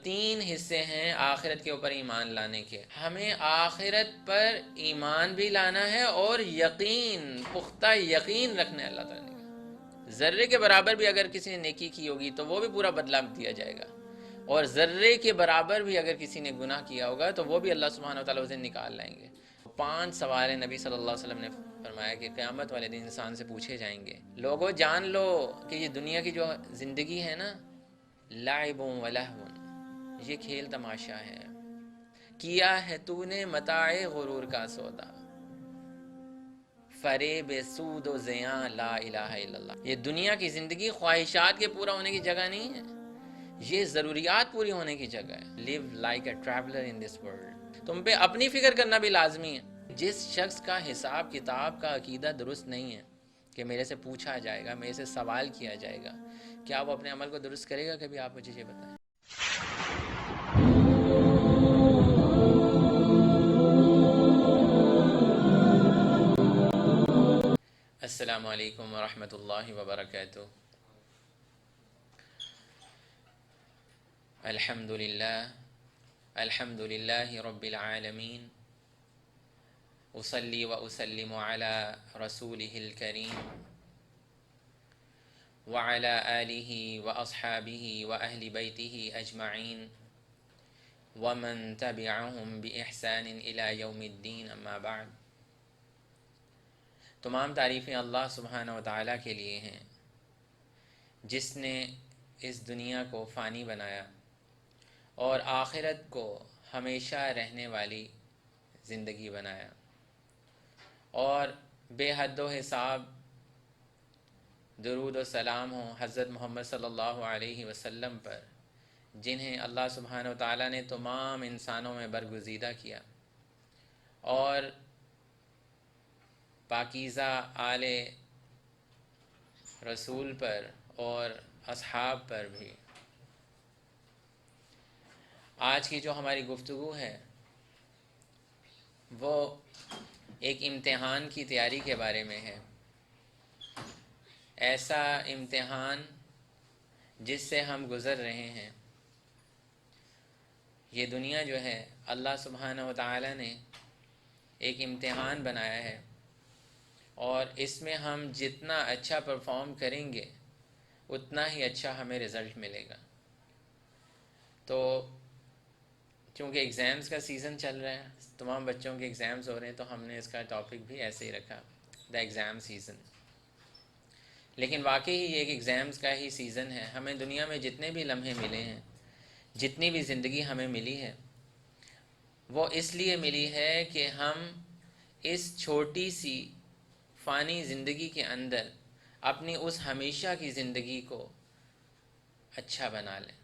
تین حصے ہیں آخرت کے اوپر ایمان لانے کے. ہمیں آخرت پر ایمان بھی لانا ہے اور یقین، پختہ یقین رکھنا ہے اللہ تعالیٰ نے. ذرے کے برابر بھی اگر کسی نے نیکی کی ہوگی تو وہ بھی پورا بدلہ دیا جائے گا، اور ذرے کے برابر بھی اگر کسی نے گناہ کیا ہوگا تو وہ بھی اللہ سبحانہ وتعالیٰ اسے نکال لائیں گے. 5 سوال نبی صلی اللہ علیہ وسلم نے فرمایا کہ قیامت والے دن انسان سے پوچھے جائیں گے. لوگوں جان لو کہ یہ دنیا کی جو زندگی ہے نا، لعب و لہو، یہ کھیل تماشا ہے. کیا ہے تو نے متاع غرور کا سودا، فریب سود و زیاں لا الہ الا اللہ. یہ دنیا کی زندگی خواہشات کے پورا ہونے کی جگہ نہیں ہے، یہ ضروریات پوری ہونے کی جگہ ہے. لیو like a traveller in this world. تم پہ اپنی فکر کرنا بھی لازمی ہے. جس شخص کا حساب کتاب کا عقیدہ درست نہیں ہے کہ میرے سے پوچھا جائے گا، میرے سے سوال کیا جائے گا، کیا وہ اپنے عمل کو درست کرے گا؟ کبھی آپ مجھے یہ بتائیں. السلام علیکم ورحمۃ اللہ وبرکاتہ. الحمد للہ رب العالمین، اصلی و اسلم علی رسولہ الکریم وعلی آلہ و اصحابہ و اہل بیتہ اجمعین ومن تبعہم بإحسان الی یوم الدین. اما بعد. تمام تعریفیں اللہ سبحانہ و تعالیٰ کے لیے ہیں جس نے اس دنیا کو فانی بنایا اور آخرت کو ہمیشہ رہنے والی زندگی بنایا، اور بے حد و حساب درود و سلام ہوں حضرت محمد صلی اللہ علیہ وسلم پر، جنہیں اللہ سبحانہ و تعالیٰ نے تمام انسانوں میں برگزیدہ کیا، اور پاکیزہ آل رسول پر اور اصحاب پر بھی. آج کی جو ہماری گفتگو ہے وہ ایک امتحان کی تیاری کے بارے میں ہے. ایسا امتحان جس سے ہم گزر رہے ہیں. یہ دنیا جو ہے اللہ سبحانہ و تعالیٰ نے ایک امتحان بنایا ہے، اور اس میں ہم جتنا اچھا پرفارم کریں گے اتنا ہی اچھا ہمیں رزلٹ ملے گا. تو چونکہ ایگزامز کا سیزن چل رہا ہے، تمام بچوں کے ایگزامز ہو رہے ہیں، تو ہم نے اس کا ٹاپک بھی ایسے ہی رکھا، دا ایگزام سیزن. لیکن واقعی یہ ایک ایگزامز کا ہی سیزن ہے. ہمیں دنیا میں جتنے بھی لمحے ملے ہیں، جتنی بھی زندگی ہمیں ملی ہے، وہ اس لیے ملی ہے کہ ہم اس چھوٹی سی فانی زندگی کے اندر اپنی اس ہمیشہ کی زندگی کو اچھا بنا لیں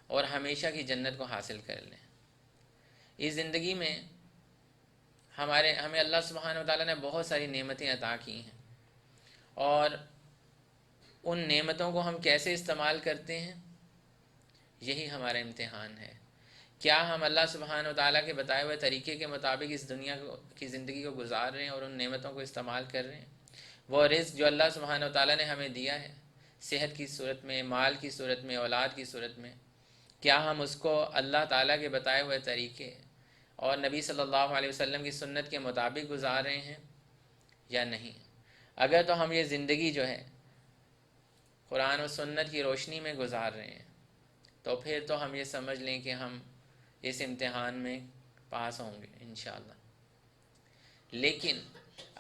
اور ہمیشہ کی جنت کو حاصل کر لیں. اس زندگی میں ہمیں اللہ سبحانہ و تعالیٰ نے بہت ساری نعمتیں عطا کی ہیں، اور ان نعمتوں کو ہم کیسے استعمال کرتے ہیں یہی ہمارا امتحان ہے. کیا ہم اللہ سبحانہ و تعالیٰ کے بتائے ہوئے طریقے کے مطابق اس دنیا کی زندگی کو گزار رہے ہیں اور ان نعمتوں کو استعمال کر رہے ہیں؟ وہ رزق جو اللہ سبحانہ و تعالیٰ نے ہمیں دیا ہے، صحت کی صورت میں، مال کی صورت میں، اولاد کی صورت میں، کیا ہم اس کو اللہ تعالیٰ کے بتائے ہوئے طریقے اور نبی صلی اللہ علیہ وسلم کی سنت کے مطابق گزار رہے ہیں یا نہیں؟ اگر تو ہم یہ زندگی جو ہے قرآن و سنت کی روشنی میں گزار رہے ہیں تو پھر تو ہم یہ سمجھ لیں کہ ہم اس امتحان میں پاس ہوں گے انشاءاللہ. لیکن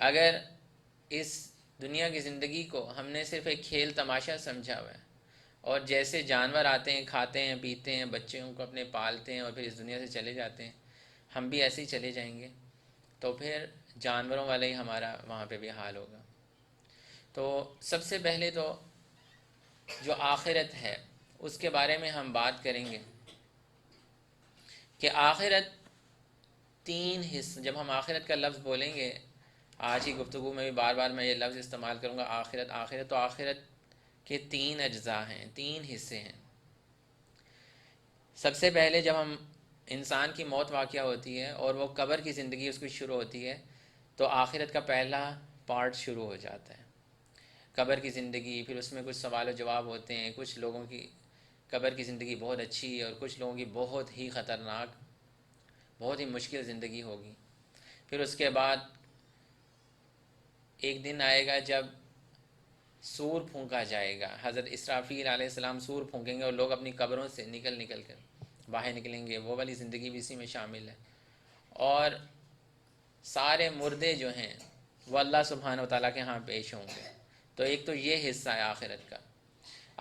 اگر اس دنیا کی زندگی کو ہم نے صرف ایک کھیل تماشا سمجھا ہوا ہے، اور جیسے جانور آتے ہیں، کھاتے ہیں، پیتے ہیں، بچوں کو اپنے پالتے ہیں اور پھر اس دنیا سے چلے جاتے ہیں، ہم بھی ایسے ہی چلے جائیں گے، تو پھر جانوروں والا ہی ہمارا وہاں پہ بھی حال ہوگا. تو سب سے پہلے تو جو آخرت ہے اس کے بارے میں ہم بات کریں گے کہ آخرت تین حصے. جب ہم آخرت کا لفظ بولیں گے، آج کی گفتگو میں بھی بار بار میں یہ لفظ استعمال کروں گا، آخرت آخرت، تو آخرت کے 3 اجزاء ہیں، 3 حصے ہیں. سب سے پہلے جب انسان کی موت واقع ہوتی ہے اور وہ قبر کی زندگی اس کی شروع ہوتی ہے، تو آخرت کا پہلا پارٹ شروع ہو جاتا ہے، قبر کی زندگی. پھر اس میں کچھ سوال و جواب ہوتے ہیں، کچھ لوگوں قبر کی زندگی بہت اچھی ہے، اور کچھ لوگوں کی بہت ہی خطرناک، بہت ہی مشکل زندگی ہوگی۔ پھر اس کے بعد ایک دن آئے گا جب سور پھونکا جائے گا، حضرت اسرافیل علیہ السلام سور پھونکیں گے اور لوگ اپنی قبروں سے نکل کر باہر نکلیں گے، وہ والی زندگی بھی اسی میں شامل ہے۔ اور سارے مردے جو ہیں وہ اللہ سبحانہ و تعالیٰ کے ہاں پیش ہوں گے۔ تو ایک تو یہ حصہ ہے آخرت کا۔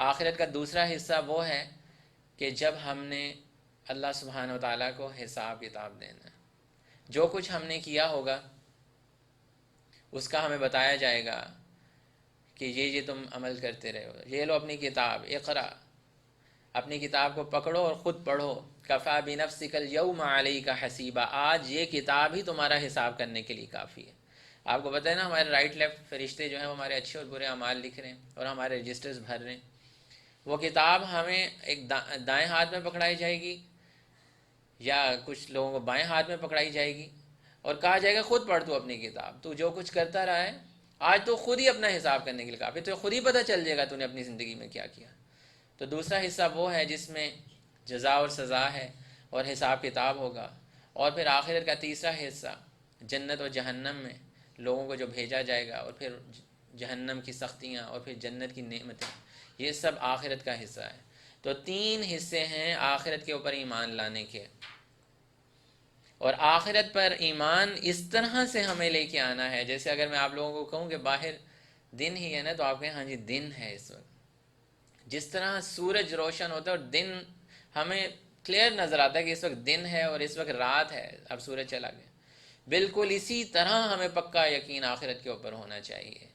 آخرت کا دوسرا حصہ وہ ہے کہ جب ہم نے اللہ سبحانہ و تعالیٰ کو حساب کتاب دینا ہے، جو کچھ ہم نے کیا ہوگا اس کا ہمیں بتایا جائے گا کہ یہ تم عمل کرتے رہے ہو، یہ لو اپنی کتاب، اقرا، اپنی کتاب کو پکڑو اور خود پڑھو، کفا بنفسک الیوم علیک حسیبا، آج یہ کتاب ہی تمہارا حساب کرنے کے لیے کافی ہے۔ آپ کو پتہ ہے نا، ہمارے رائٹ لیفٹ فرشتے جو ہیں وہ ہمارے اچھے اور برے اعمال لکھ رہے ہیں اور ہمارے رجسٹرز بھر رہے ہیں۔ وہ کتاب ہمیں ایک دائیں ہاتھ میں پکڑائی جائے گی، یا کچھ لوگوں کو بائیں ہاتھ میں پکڑائی جائے گی، اور کہا جائے گا خود پڑھ تو اپنی کتاب، تو جو کچھ کرتا رہا ہے آج تو خود ہی اپنا حساب کرنے کے لیے کافی، تو خود ہی پتہ چل جائے گا تو نے اپنی زندگی میں کیا کیا۔ تو دوسرا حصہ وہ ہے جس میں جزا اور سزا ہے اور حساب کتاب ہوگا۔ اور پھر آخرت کا تیسرا حصہ جنت و جہنم میں لوگوں کو جو بھیجا جائے گا، اور پھر جہنم کی سختیاں اور پھر جنت کی نعمتیں، یہ سب آخرت کا حصہ ہے۔ تو 3 حصے ہیں آخرت کے اوپر ایمان لانے کے، اور آخرت پر ایمان اس طرح سے ہمیں لے کے آنا ہے، جیسے اگر میں آپ لوگوں کو کہوں کہ باہر دن ہی ہے نا، تو آپ کہیں ہاں جی دن ہے اس وقت۔ جس طرح سورج روشن ہوتا ہے اور دن ہمیں کلیئر نظر آتا ہے کہ اس وقت دن ہے اور اس وقت رات ہے، اب سورج چلا گیا، بالکل اسی طرح ہمیں پکا یقین آخرت کے اوپر ہونا چاہیے۔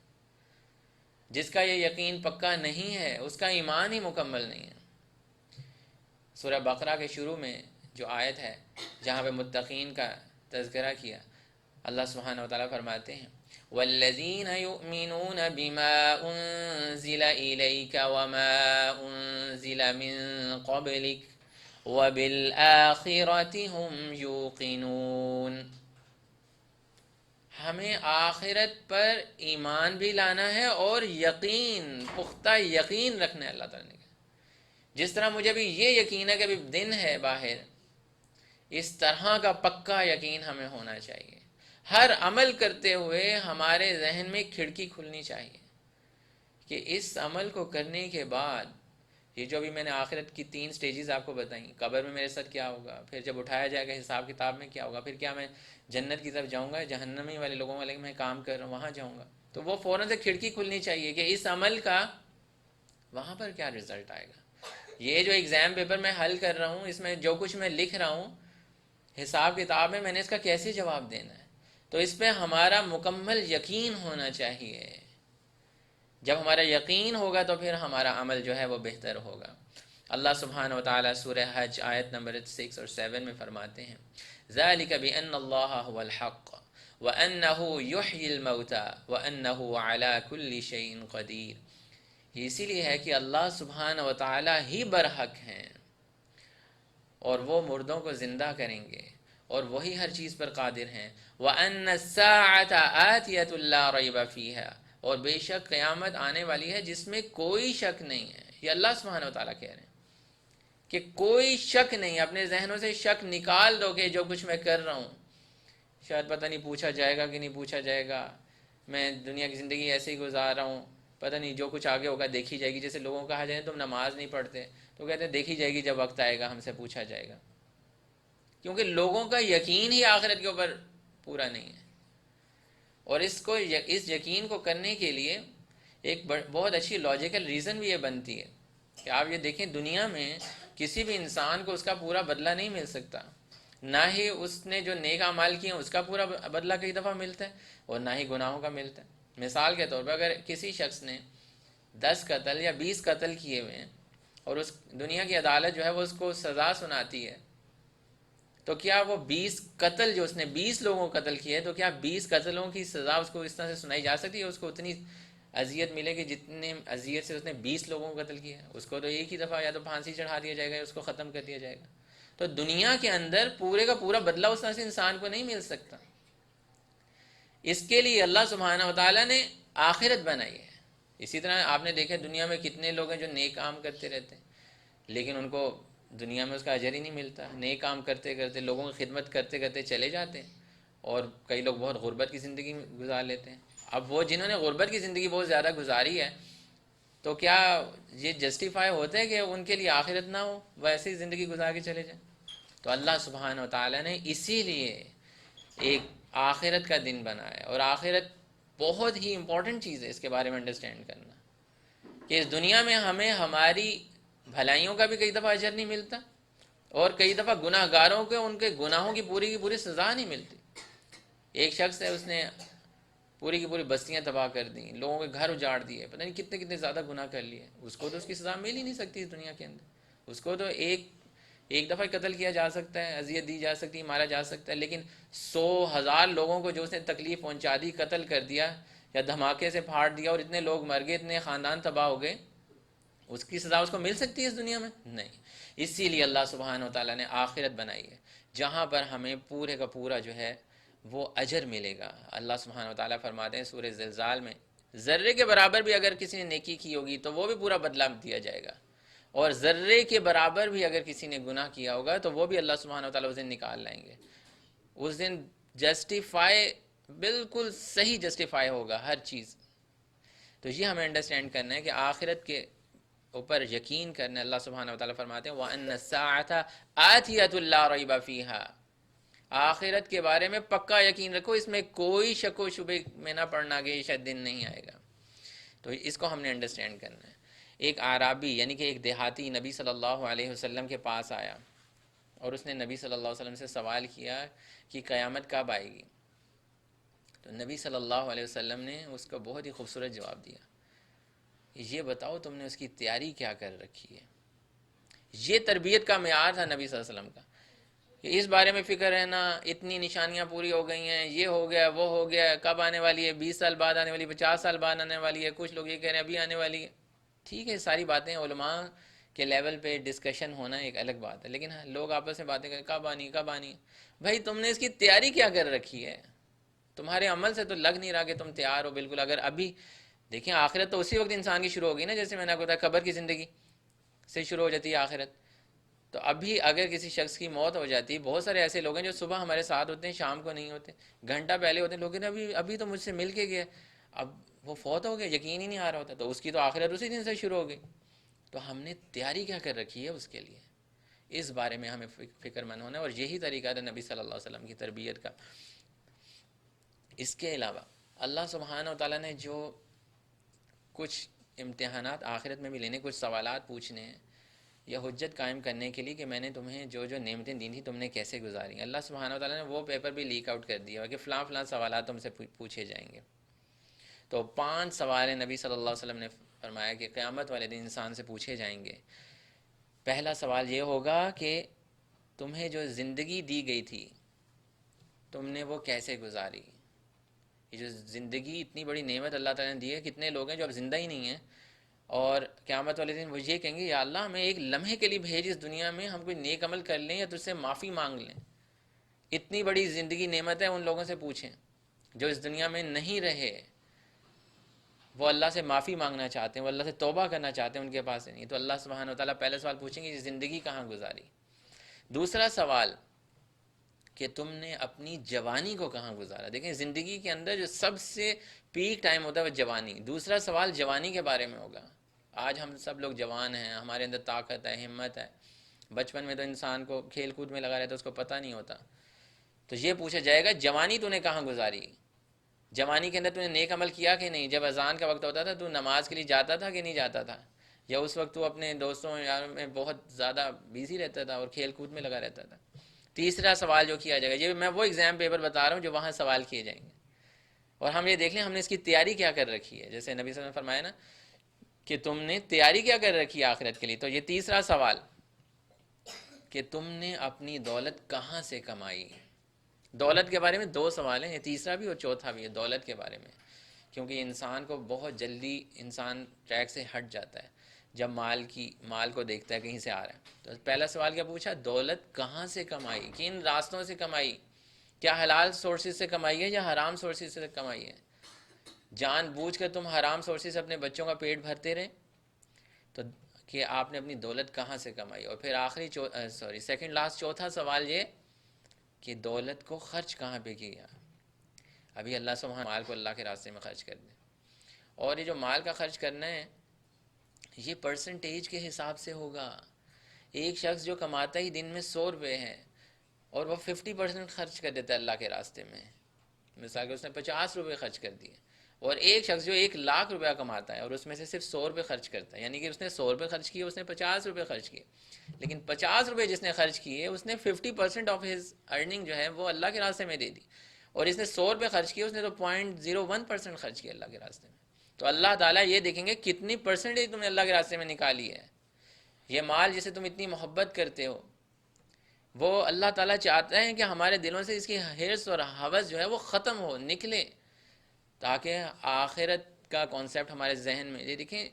جس کا یہ یقین پکا نہیں ہے اس کا ایمان ہی مکمل نہیں ہے۔ سورہ بقرہ کے شروع میں جو آیت ہے جہاں پہ متقین کا تذکرہ کیا، اللہ سبحانہ و تعالیٰ فرماتے ہیں والذین یؤمنون بما انزل الیک وما انزل من قبلک وبالآخرۃ هم یوقنون۔ ہمیں آخرت پر ایمان بھی لانا ہے اور یقین، پختہ یقین رکھنا ہے اللہ تعالیٰ نے۔ جس طرح مجھے بھی یہ یقین ہے کہ ابھی دن ہے باہر، اس طرح کا پکا یقین ہمیں ہونا چاہیے۔ ہر عمل کرتے ہوئے ہمارے ذہن میں کھڑکی کھلنی چاہیے کہ اس عمل کو کرنے کے بعد یہ جو بھی میں نے آخرت کی 3 سٹیجز آپ کو بتائیں، قبر میں میرے ساتھ کیا ہوگا، پھر جب اٹھایا جائے گا حساب کتاب میں کیا ہوگا، پھر کیا میں جنت کی طرف جاؤں گا، جہنمی والے لوگوں والے میں کام کر رہا ہوں وہاں جاؤں گا، تو وہ فوراً سے کھڑکی کھلنی چاہیے کہ اس عمل کا وہاں پر کیا رزلٹ آئے گا۔ یہ جو ایگزام پیپر میں حل کر رہا ہوں، اس میں جو کچھ میں لکھ رہا ہوں حساب کتاب میں نے اس کا کیسے جواب دینا ہے، تو اس پہ ہمارا مکمل یقین ہونا چاہیے۔ جب ہمارا یقین ہوگا تو پھر ہمارا عمل جو ہے وہ بہتر ہوگا۔ اللہ سبحانہ و تعالیٰ سورہ حج آیت نمبر 6 اور 7 میں فرماتے ہیں ذَلِكَ بِأَنَّ اللَّهَ هُوَ الْحَقُّ وَأَنَّهُ يُحْيِي الْمَوْتَى وَأَنَّهُ عَلَى كُلِّ شَيْءٍ قَدِيرٌ۔ یہ اسی لیے ہے کہ اللہ سبحانہ و تعالیٰ ہی برحق ہیں اور وہ مردوں کو زندہ کریں گے اور وہی ہر چیز پر قادر ہیں۔ وَأَنَّ السَّاعَةَ آتِيَةٌ لَا رَيْبَ فِيهَا، اور بے شک قیامت آنے والی ہے جس میں کوئی شک نہیں ہے۔ یہ اللہ سبحانہ و تعالیٰ کہہ رہے ہیں کہ کوئی شک نہیں، اپنے ذہنوں سے شک نکال دو کہ جو کچھ میں کر رہا ہوں شاید پتہ نہیں پوچھا جائے گا کہ نہیں پوچھا جائے گا، میں دنیا کی زندگی ایسے ہی گزار رہا ہوں، پتہ نہیں جو کچھ آگے ہوگا دیکھی جائے گی۔ جیسے لوگوں کو کہا جائے تم نماز نہیں پڑھتے تو کہتے ہیں دیکھی جائے گی، جب وقت آئے گا ہم سے پوچھا جائے گا، کیونکہ لوگوں کا یقین ہی آخرت کے اوپر پورا نہیں ہے۔ اور اس یقین کو کرنے کے لیے ایک بہت اچھی لاجیکل ریزن بھی یہ بنتی ہے کہ آپ یہ دیکھیں دنیا میں کسی بھی انسان کو اس کا پورا بدلہ نہیں مل سکتا، نہ ہی اس نے جو نیک اعمال کیے ہیں اس کا پورا بدلہ کئی دفعہ ملتا ہے اور نہ ہی گناہوں کا ملتا ہے۔ مثال کے طور پر اگر کسی شخص نے 10 قتل یا 20 قتل کیے ہوئے ہیں اور اس دنیا کی عدالت جو ہے وہ اس کو سزا سناتی ہے، تو کیا وہ 20 قتل جو اس نے 20 لوگوں کو قتل کیے تو کیا 20 قتلوں کی سزا اس کو اس طرح سے سنائی جا سکتی ہے؟ اس کو اتنی اذیت ملے گی جتنے اذیت سے اس نے 20 لوگوں کو قتل کیا ہے؟ اس کو تو ایک ہی دفعہ یا تو پھانسی چڑھا دیا جائے گا یا اس کو ختم کر دیا جائے گا۔ تو دنیا کے اندر پورے کا پورا بدلہ اس طرح سے انسان کو نہیں مل سکتا۔ اس کے لیے اللہ سبحانہ و تعالیٰ نے آخرت بنائی ہے۔ اسی طرح آپ نے دیکھا دنیا میں کتنے لوگ ہیں جو نیک کام کرتے رہتے ہیں، لیکن ان کو دنیا میں اس کا اجر ہی نہیں ملتا. نیک کام کرتے کرتے، لوگوں کی خدمت کرتے کرتے چلے جاتے ہیں، اور کئی لوگ بہت غربت کی زندگی گزار لیتے ہیں. اب وہ جنہوں نے غربت کی زندگی بہت زیادہ گزاری ہے، تو کیا یہ جسٹیفائی ہوتا ہے کہ ان کے لیے آخرت نہ ہو، ویسے ہی زندگی گزار کے چلے جائیں؟ تو اللہ سبحانہ و تعالیٰ نے اسی لیے ایک آخرت کا دن بنایا، اور آخرت بہت ہی امپورٹنٹ چیز ہے اس کے بارے میں انڈرسٹینڈ کرنا، کہ اس دنیا میں ہمیں ہماری بھلائیوں کا بھی کئی دفعہ اجر نہیں ملتا، اور کئی دفعہ گناہ گاروں کے ان کے گناہوں کی پوری سزا نہیں ملتی. ایک شخص ہے، اس نے پوری کی پوری بستیاں تباہ کر دیں، لوگوں کے گھر اجاڑ دیے، پتہ نہیں کتنے کتنے زیادہ گناہ کر لیے. اس کو تو اس کی سزا مل ہی نہیں سکتی اس دنیا کے اندر. اس کو تو ایک دفعہ قتل کیا جا سکتا ہے، اذیت دی جا سکتی ہے، مارا جا سکتا ہے، لیکن 100,000 لوگوں کو جو اس نے تکلیف پہنچا دی، قتل کر دیا یا دھماکے سے پھاڑ دیا، اور اتنے لوگ مر گئے، اتنے خاندان تباہ ہو گئے، اس کی سزا اس کو مل سکتی ہے اس دنیا میں؟ نہیں. اسی لیے اللہ سبحانہ و تعالیٰ نے آخرت بنائی ہے، جہاں پر ہمیں پورے کا پورا جو ہے وہ اجر ملے گا. اللہ سبحانہ و تعالیٰ فرماتے ہیں سورہ زلزال میں، ذرے کے برابر بھی اگر کسی نے نیکی کی ہوگی تو وہ بھی پورا بدلہ دیا جائے گا، اور ذرے کے برابر بھی اگر کسی نے گناہ کیا ہوگا تو وہ بھی اللہ سبحانہ و تعالیٰ اس دن نکال لائیں گے. اس دن جسٹیفائی، بالکل صحیح جسٹیفائی ہوگا ہر چیز. تو یہ ہمیں انڈرسٹینڈ کرنا ہے کہ آخرت کے اوپر یقین کرنا. اللہ سبحانہ و تعالیٰ فرماتے ہیں وَأَنَّ السَّاعَةَ آتِيَةٌ لَا رَيْبَ فِيهَا، آخرت کے بارے میں پکا یقین رکھو، اس میں کوئی شک و شبے میں نہ پڑنا کہ یہ شاید دن نہیں آئے گا. تو اس کو ہم نے انڈرسٹینڈ کرنا ہے. ایک اعرابی یعنی کہ ایک دیہاتی نبی صلی اللہ علیہ وسلم کے پاس آیا، اور اس نے نبی صلی اللہ علیہ وسلم سے سوال کیا کہ قیامت کب آئے گی؟ تو نبی صلی اللہ علیہ وسلم نے اس کو بہت ہی خوبصورت جواب دیا، یہ بتاؤ تم نے اس کی تیاری کیا کر رکھی ہے. یہ تربیت کا معیار تھا نبی صلی اللہ علیہ وسلم کا، کہ اس بارے میں فکر ہے نا، اتنی نشانیاں پوری ہو گئی ہیں، یہ ہو گیا وہ ہو گیا، کب آنے والی ہے؟ 20 سال بعد آنے والی ہے، 50 سال بعد آنے والی ہے، کچھ لوگ یہ کہہ رہے ہیں ابھی آنے والی ہے. ٹھیک ہے، ساری باتیں علماء کے لیول پہ ڈسکشن ہونا ایک الگ بات ہے، لیکن لوگ آپس میں باتیں کریں کب آنی کب آنی. بھائی تم نے اس کی تیاری کیا کر رکھی ہے؟ تمہارے عمل سے تو لگ نہیں رہا کہ تم تیار ہو بالکل. اگر ابھی دیکھیں، آخرت تو اسی وقت انسان کی شروع ہوگی نا، جیسے میں نے آپ کو بتایا قبر کی زندگی سے شروع ہو جاتی ہے آخرت. تو ابھی اگر کسی شخص کی موت ہو جاتی ہے، بہت سارے ایسے لوگ ہیں جو صبح ہمارے ساتھ ہوتے ہیں، شام کو نہیں ہوتے، گھنٹہ پہلے ہوتے ہیں، لوگ کہتے ہیں ابھی تو مجھ سے مل کے گیا، اب وہ فوت ہو گیا، یقین ہی نہیں آ رہا ہوتا، تو اس کی تو آخرت اسی دن سے شروع ہو گئی. تو ہم نے تیاری کیا کر رکھی ہے اس کے لیے، اس بارے میں ہمیں فکر مند ہونا ہے، اور یہی طریقہ تھا نبی صلی اللہ علیہ وسلم کی تربیت کا. اس کے علاوہ اللہ سبحانہ و تعالیٰ نے جو کچھ امتحانات آخرت میں بھی لینے، کچھ سوالات پوچھنے ہیں یا حجت قائم کرنے کے لیے کہ میں نے تمہیں جو جو نعمتیں دی تھیں تم نے کیسے گزاری. اللہ سبحانہ و تعالیٰ نے وہ پیپر بھی لیک آؤٹ کر دیا کہ فلاں فلاں سوالات تم سے پوچھے جائیں گے. تو 5 سوال نبی صلی اللہ علیہ وسلم نے فرمایا کہ قیامت والے دن انسان سے پوچھے جائیں گے. پہلا سوال یہ ہوگا کہ تمہیں جو زندگی دی گئی تھی تم نے وہ کیسے گزاری. یہ جو زندگی اتنی بڑی نعمت اللہ تعالیٰ نے دی ہے، کتنے لوگ ہیں جو اب زندہ ہی نہیں ہیں، اور قیامت والے دن وہ یہ کہیں گے یا اللہ ہمیں ایک لمحے کے لیے بھیج اس دنیا میں، ہم کوئی نیک عمل کر لیں یا تجھ سے معافی مانگ لیں. اتنی بڑی زندگی نعمت ہے، ان لوگوں سے پوچھیں جو اس دنیا میں نہیں رہے، وہ اللہ سے معافی مانگنا چاہتے ہیں، وہ اللہ سے توبہ کرنا چاہتے ہیں، ان کے پاس نہیں. تو اللہ سبحانہ و تعالیٰ پہلے سوال پوچھیں گے یہ زندگی کہاں گزاری. دوسرا سوال کہ تم نے اپنی جوانی کو کہاں گزارا. دیکھیں زندگی کے اندر جو سب سے پیک ٹائم ہوتا ہے وہ جوانی. دوسرا سوال جوانی کے بارے میں ہوگا. آج ہم سب لوگ جوان ہیں، ہمارے اندر طاقت ہے، ہمت ہے. بچپن میں تو انسان کو کھیل کود میں لگا رہتا ہے، اس کو پتہ نہیں ہوتا. تو یہ پوچھا جائے گا جوانی تو نے کہاں گزاری، جوانی کے اندر تو نے نیک عمل کیا کہ نہیں. جب اذان کا وقت ہوتا تھا تو نماز کے لیے جاتا تھا کہ نہیں جاتا تھا، یا اس وقت تو اپنے دوستوں یاروں میں بہت زیادہ بیزی رہتا تھا اور کھیل کود میں لگا رہتا تھا. تیسرا سوال جو کیا جائے گا، یہ میں وہ ایگزام پیپر بتا رہا ہوں جو وہاں سوال کیے جائیں گے، اور ہم یہ دیکھ لیں ہم نے اس کی تیاری کیا کر رکھی ہے. جیسے نبی صلی اللہ علیہ وسلم نے فرمایا نا کہ تم نے تیاری کیا کر رکھی ہے آخرت کے لیے. تو یہ تیسرا سوال کہ تم نے اپنی دولت کہاں سے کمائی. دولت کے بارے میں 2 سوال ہیں، یہ تیسرا بھی اور چوتھا بھی ہے دولت کے بارے میں، کیونکہ انسان کو بہت جلدی انسان ٹریک سے ہٹ جاتا ہے جب مال کو دیکھتا ہے کہیں سے آ رہا ہے. تو پہلا سوال کیا پوچھا، دولت کہاں سے کمائی، کن راستوں سے کمائی، کیا حلال سورسز سے کمائی ہے یا حرام سورسز سے کمائی ہے. جان بوجھ کر تم حرام سورسز سے اپنے بچوں کا پیٹ بھرتے رہے تو کہ آپ نے اپنی دولت کہاں سے کمائی. اور پھر آخری سیکنڈ لاسٹ چوتھا سوال یہ کہ دولت کو خرچ کہاں پہ کیا. ابھی اللہ سبحانہ مال کو اللہ کے راستے میں خرچ کر دیں. اور یہ جو مال کا خرچ کرنا ہے یہ پرسنٹیج کے حساب سے ہوگا. ایک شخص جو کماتا ہی دن میں 100 روپے ہے اور وہ 50% خرچ کر دیتا ہے اللہ کے راستے میں، مثال کہ اس نے 50 روپے خرچ کر دیے، اور ایک شخص جو 1,00,000 روپیہ کماتا ہے اور اس میں سے صرف 100 روپے خرچ کرتا ہے، یعنی کہ اس نے 100 روپے خرچ کیے، اس نے 50 روپے خرچ کیے، لیکن 50 روپے جس نے خرچ کیے اس نے 50% آف ہز ارننگ جو ہے وہ اللہ کے راستے میں دے دی، اور اس نے 100 روپے خرچ کیے، اس نے تو 0.01% خرچ کیا اللہ کے راستے میں. تو اللہ تعالیٰ یہ دیکھیں گے کتنی پرسنٹیج تم نے اللہ کے راستے میں نکالی ہے. یہ مال جسے تم اتنی محبت کرتے ہو، وہ اللہ تعالیٰ چاہتا ہے کہ ہمارے دلوں سے اس کی حرص اور ہوس جو ہے وہ ختم ہو، نکلے، تاکہ آخرت کا کانسیپٹ ہمارے ذہن میں. یہ دیکھیں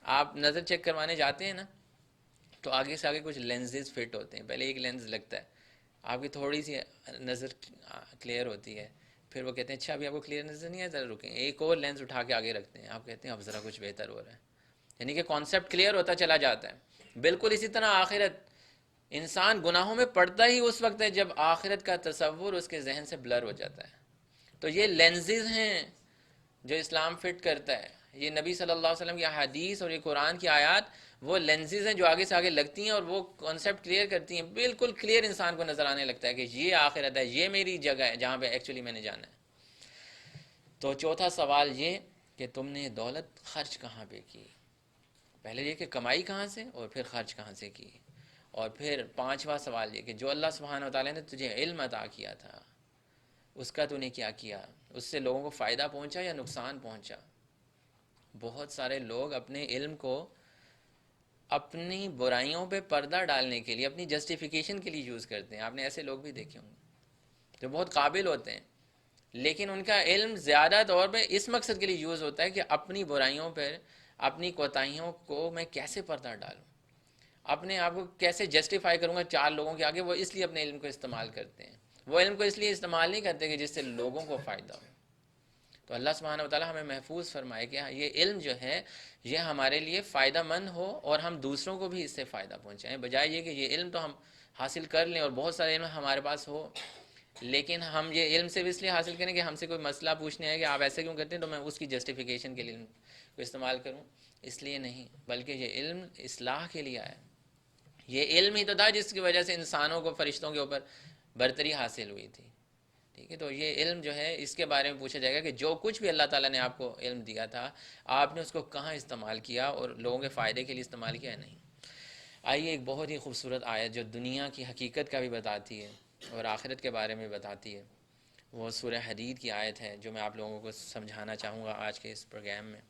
آپ نظر چیک کروانے جاتے ہیں نا تو آگے سے آگے کچھ لینزز فٹ ہوتے ہیں. پہلے ایک لینز لگتا ہے، آپ کی تھوڑی سی نظر کلیئر ہوتی ہے، پھر وہ کہتے ہیں اچھا ابھی آپ کو کلیئر نظر نہیں ہے، ذرا رکیں، ایک اور لینز اٹھا کے آگے رکھتے ہیں، آپ کہتے ہیں اب ذرا کچھ بہتر ہو رہا ہے، یعنی کہ کانسیپٹ کلیئر ہوتا چلا جاتا ہے. بالکل اسی طرح آخرت، انسان گناہوں میں پڑتا ہی اس وقت ہے جب آخرت کا تصور اس کے ذہن سے بلر ہو جاتا ہے. تو یہ لینزز ہیں جو اسلام فٹ کرتا ہے. یہ نبی صلی اللہ علیہ وسلم کی احادیث اور یہ قرآن کی آیات وہ لینزز ہیں جو آگے سے آگے لگتی ہیں اور وہ کانسیپٹ کلیئر کرتی ہیں. بالکل کلیئر انسان کو نظر آنے لگتا ہے کہ یہ آخرت ہے، یہ میری جگہ ہے جہاں پہ ایکچولی میں نے جانا ہے. تو چوتھا سوال یہ کہ تم نے دولت خرچ کہاں پہ کی. پہلے یہ کہ کمائی کہاں سے اور پھر خرچ کہاں سے کی. اور پھر پانچواں سوال یہ کہ جو اللہ سبحانہ و تعالیٰ نے تجھے علم عطا کیا تھا اس کا تو نے کیا کیا، اس سے لوگوں کو فائدہ پہنچا یا نقصان پہنچا. بہت سارے لوگ اپنے علم کو اپنی برائیوں پہ پردہ ڈالنے کے لیے، اپنی جسٹیفیکیشن کے لیے یوز کرتے ہیں. آپ نے ایسے لوگ بھی دیکھے ہوں گے جو بہت قابل ہوتے ہیں، لیکن ان کا علم زیادہ طور پہ اس مقصد کے لیے یوز ہوتا ہے کہ اپنی برائیوں پر، اپنی کوتاہیوں کو میں کیسے پردہ ڈالوں، اپنے آپ کو کیسے جسٹیفائی کروں گا 4 لوگوں کے آگے. وہ اس لیے اپنے علم کو استعمال کرتے ہیں. وہ علم کو اس لیے استعمال نہیں کرتے کہ جس سے لوگوں کو فائدہ ہو. تو اللہ سبحانہ و تعالیٰ ہمیں محفوظ فرمائے کہ یہ علم جو ہے یہ ہمارے لیے فائدہ مند ہو اور ہم دوسروں کو بھی اس سے فائدہ پہنچائیں، بجائے یہ کہ یہ علم تو ہم حاصل کر لیں اور بہت سارے علم ہمارے پاس ہو، لیکن ہم یہ علم صرف اس لیے حاصل کریں کہ ہم سے کوئی مسئلہ پوچھنے ہے کہ آپ ایسے کیوں کرتے ہیں تو میں اس کی جسٹیفیکیشن کے لیے علم کو استعمال کروں. اس لیے نہیں، بلکہ یہ علم اصلاح کے لیے آیا. یہ علم ہی تو تھا جس کی وجہ سے انسانوں کو فرشتوں کے اوپر برتری حاصل ہوئی تھی. ٹھیک ہے، تو یہ علم جو ہے اس کے بارے میں پوچھا جائے گا کہ جو کچھ بھی اللہ تعالیٰ نے آپ کو علم دیا تھا آپ نے اس کو کہاں استعمال کیا اور لوگوں کے فائدے کے لیے استعمال کیا نہیں. آئیے ایک بہت ہی خوبصورت آیت جو دنیا کی حقیقت کا بھی بتاتی ہے اور آخرت کے بارے میں بتاتی ہے، وہ سورہ حدید کی آیت ہے جو میں آپ لوگوں کو سمجھانا چاہوں گا آج کے اس پروگرام میں.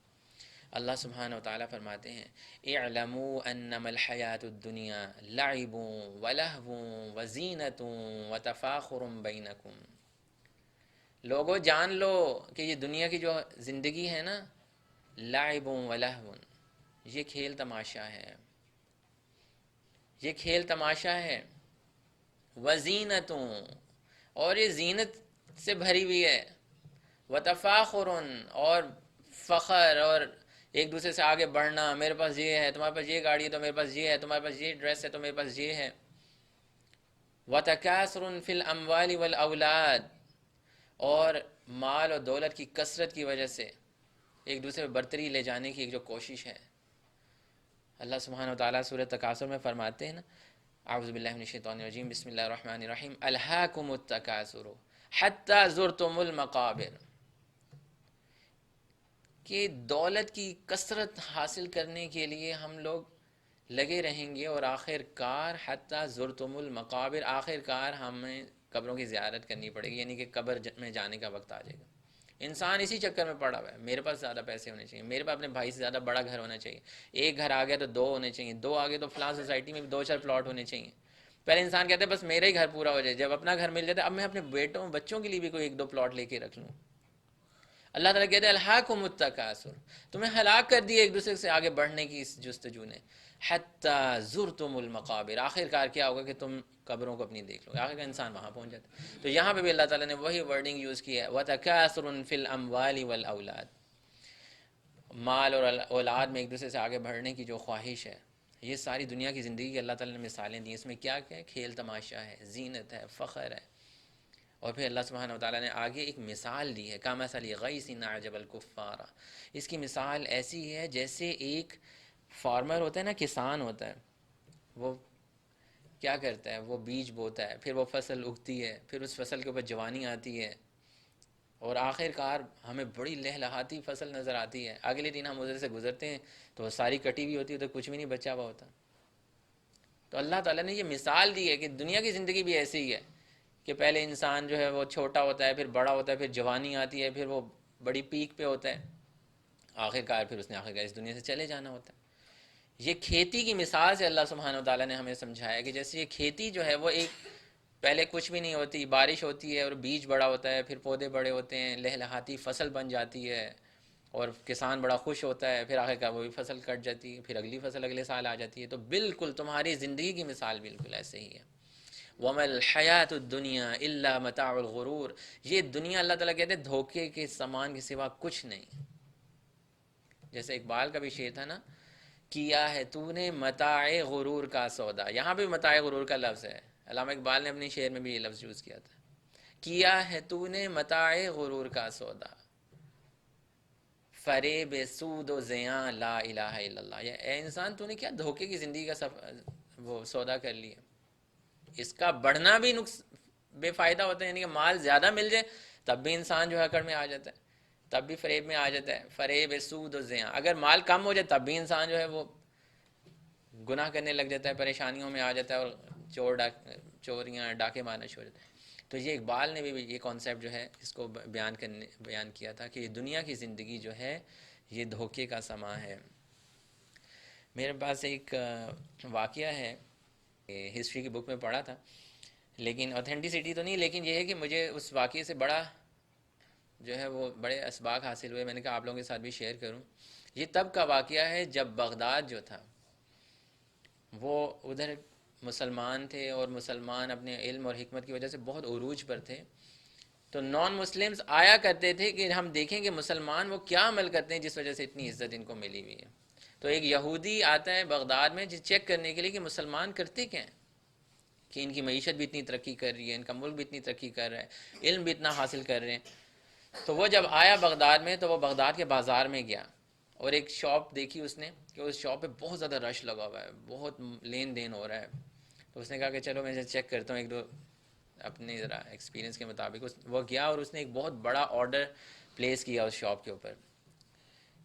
اللہ سبحانہ و تعالیٰ فرماتے ہیں اعلموا انما الحیات الدنیا لعب ولہو وزینۃ وتفاخر بینکم. لوگوں جان لو کہ یہ دنیا کی جو زندگی ہے نا، لعب ولہو، یہ کھیل تماشا ہے، یہ کھیل تماشا ہے، وزینۃ، اور یہ زینت سے بھری ہوئی ہے، وتفاخر، اور فخر اور ایک دوسرے سے آگے بڑھنا، میرے پاس یہ ہے، تمہارے پاس یہ گاڑی ہے تو میرے پاس یہ ہے، تمہارے پاس یہ ڈریس ہے تو میرے پاس یہ ہے، وتکاثر فی الاموال والاولاد، اور مال اور دولت کی کثرت کی وجہ سے ایک دوسرے پہ برتری لے جانے کی ایک جو کوشش ہے. اللہ سبحانہ و تعالیٰ سورہ تکاثر میں فرماتے ہیں نا، اعوذ باللہ من الشیطان الرجیم، بسم اللہ الرحمن الرحیم، الہاکم التکاثر حتی زرتم المقابر، کہ دولت کی کثرت حاصل کرنے کے لیے ہم لوگ لگے رہیں گے اور آخر کار حتی زرتم المقابر، آخر کار ہمیں قبروں کی زیارت کرنی پڑے گی، یعنی کہ قبر میں جانے کا وقت آ جائے گا. انسان اسی چکر میں پڑا ہوا ہے، میرے پاس زیادہ پیسے ہونے چاہیے، میرے پاس اپنے بھائی سے زیادہ بڑا گھر ہونا چاہیے، ایک گھر آ گیا تو 2 ہونے چاہیے، 2 آ گئے تو فلاں سوسائٹی میں بھی 2-4 پلاٹ ہونے چاہیے. پہلے انسان کہتے ہیں بس میرا ہی گھر پورا ہو جائے، جب اپنا گھر مل جاتا ہے اب میں اپنے بچوں کے لیے بھی کوئی 1-2 پلاٹ لے کے رکھ لوں. اللہ تعالیٰ کہتے ہیں الہاکم التکاثر، تمہیں ہلاک کر دیا ایک دوسرے سے آگے بڑھنے کی اس جستجو نے، حتی زرتم المقابر، آخر کار کیا ہوگا کہ تم قبروں کو اپنی دیکھ لو گے، آخر کا انسان وہاں پہنچ جاتا ہے. تو یہاں پہ بھی اللہ تعالیٰ نے وہی ورڈنگ یوز کی ہے، وَتَكَاثُرٌ فِي الْأَمْوَالِ وَالْأَوْلَادِ. مال اور اولاد میں ایک دوسرے سے آگے بڑھنے کی جو خواہش ہے، یہ ساری دنیا کی زندگی کی اللہ تعالیٰ نے مثالیں دی. اس میں کیا کیا ہے؟ کھیل تماشا ہے، زینت ہے، فخر ہے. اور پھر اللہ سبحانہ وتعالیٰ نے آگے ایک مثال دی ہے، کامثل غیث اعجب الکفار. اس کی مثال ایسی ہے جیسے ایک فارمر ہوتا ہے نا، کسان ہوتا ہے، وہ کیا کرتا ہے؟ وہ بیج بوتا ہے، پھر وہ فصل اگتی ہے، پھر اس فصل کے اوپر جوانی آتی ہے، اور آخر کار ہمیں بڑی لہلہاتی فصل نظر آتی ہے. اگلے دن ہم ادھر سے گزرتے ہیں تو وہ ساری کٹی ہوئی ہوتی ہے، تو کچھ بھی نہیں بچا ہوا ہوتا. تو اللہ تعالیٰ نے یہ مثال دی ہے کہ دنیا کی زندگی بھی ایسی ہی ہے کہ پہلے انسان جو ہے وہ چھوٹا ہوتا ہے، پھر بڑا ہوتا ہے، پھر جوانی آتی ہے، پھر وہ بڑی پیک پہ ہوتا ہے، آخر کار پھر اس نے آخر کار اس دنیا سے چلے جانا ہوتا ہے. یہ کھیتی کی مثال سے اللہ سبحانہ وتعالیٰ نے ہمیں سمجھایا کہ جیسے یہ کھیتی جو ہے وہ ایک پہلے کچھ بھی نہیں ہوتی، بارش ہوتی ہے اور بیج بڑا ہوتا ہے، پھر پودے بڑے ہوتے ہیں، لہلہاتی فصل بن جاتی ہے، اور کسان بڑا خوش ہوتا ہے، پھر آخر کار وہ بھی فصل کٹ جاتی ہے، پھر اگلی فصل اگلے سال آ جاتی ہے. تو بالکل تمہاری زندگی کی مثال بالکل ایسے ہی ہے. وَمَا الْحَيَاةُ الدُّنْيَا إِلَّا مَتَاعُ الْغُرُورِ. یہ دنیا اللہ تعالیٰ کہتے ہیں دھوکے کے سامان کے سوا کچھ نہیں. جیسے اقبال کا بھی شعر تھا نا، کیا ہے تو نے متاع غرور کا سودا. یہاں پہ متاع غرور کا لفظ ہے، علامہ اقبال نے اپنے شعر میں بھی یہ لفظ یوز کیا تھا. کیا ہے تو نے متاع غرور کا سودا، فریب سود و زیاں لا الہ الا اللہ. یہ اے انسان تو نے کیا دھوکے کی زندگی کا وہ سودا کر لیا. اس کا بڑھنا بھی بے فائدہ ہوتا ہے، یعنی کہ مال زیادہ مل جائے تب بھی انسان جو ہے اکڑ میں آ جاتا ہے، تب بھی فریب میں آ جاتا ہے. فریب سود و زیاں. اگر مال کم ہو جائے تب بھی انسان جو ہے وہ گناہ کرنے لگ جاتا ہے، پریشانیوں میں آ جاتا ہے، اور چوریاں ڈاکے مارنا شروع ہو جاتا ہے. تو یہ اقبال نے بھی یہ کانسیپٹ جو ہے اس کو بیان کیا تھا کہ دنیا کی زندگی جو ہے یہ دھوکے کا سما ہے. میرے پاس ایک واقعہ ہے، ہسٹری کی بک میں پڑھا تھا، لیکن اوتھینٹسٹی تو نہیں، لیکن یہ ہے کہ مجھے اس واقعے سے بڑا جو ہے وہ بڑے اسباق حاصل ہوئے. میں نے کہا آپ لوگوں کے ساتھ بھی شیئر کروں. یہ تب کا واقعہ ہے جب بغداد جو تھا وہ ادھر مسلمان تھے، اور مسلمان اپنے علم اور حکمت کی وجہ سے بہت عروج پر تھے. تو نان مسلمز آیا کرتے تھے کہ ہم دیکھیں کہ مسلمان وہ کیا عمل کرتے ہیں جس وجہ سے اتنی عزت ان کو ملی ہوئی ہے. تو ایک یہودی آتا ہے بغداد میں چیک کرنے کے لیے کہ مسلمان کرتے کیا ہیں، کہ ان کی معیشت بھی اتنی ترقی کر رہی ہے، ان کا ملک بھی اتنی ترقی کر رہا ہے، علم بھی اتنا حاصل کر رہے ہیں. تو وہ جب آیا بغداد میں تو وہ بغداد کے بازار میں گیا اور ایک شاپ دیکھی اس نے کہ اس شاپ پہ بہت زیادہ رش لگا ہوا ہے، بہت لین دین ہو رہا ہے. تو اس نے کہا کہ چلو میں چیک کرتا ہوں ایک دو اپنے ذرا ایکسپیرینس کے مطابق. وہ گیا اور اس نے ایک بہت بڑا آرڈر پلیس کیا اس شاپ کے اوپر.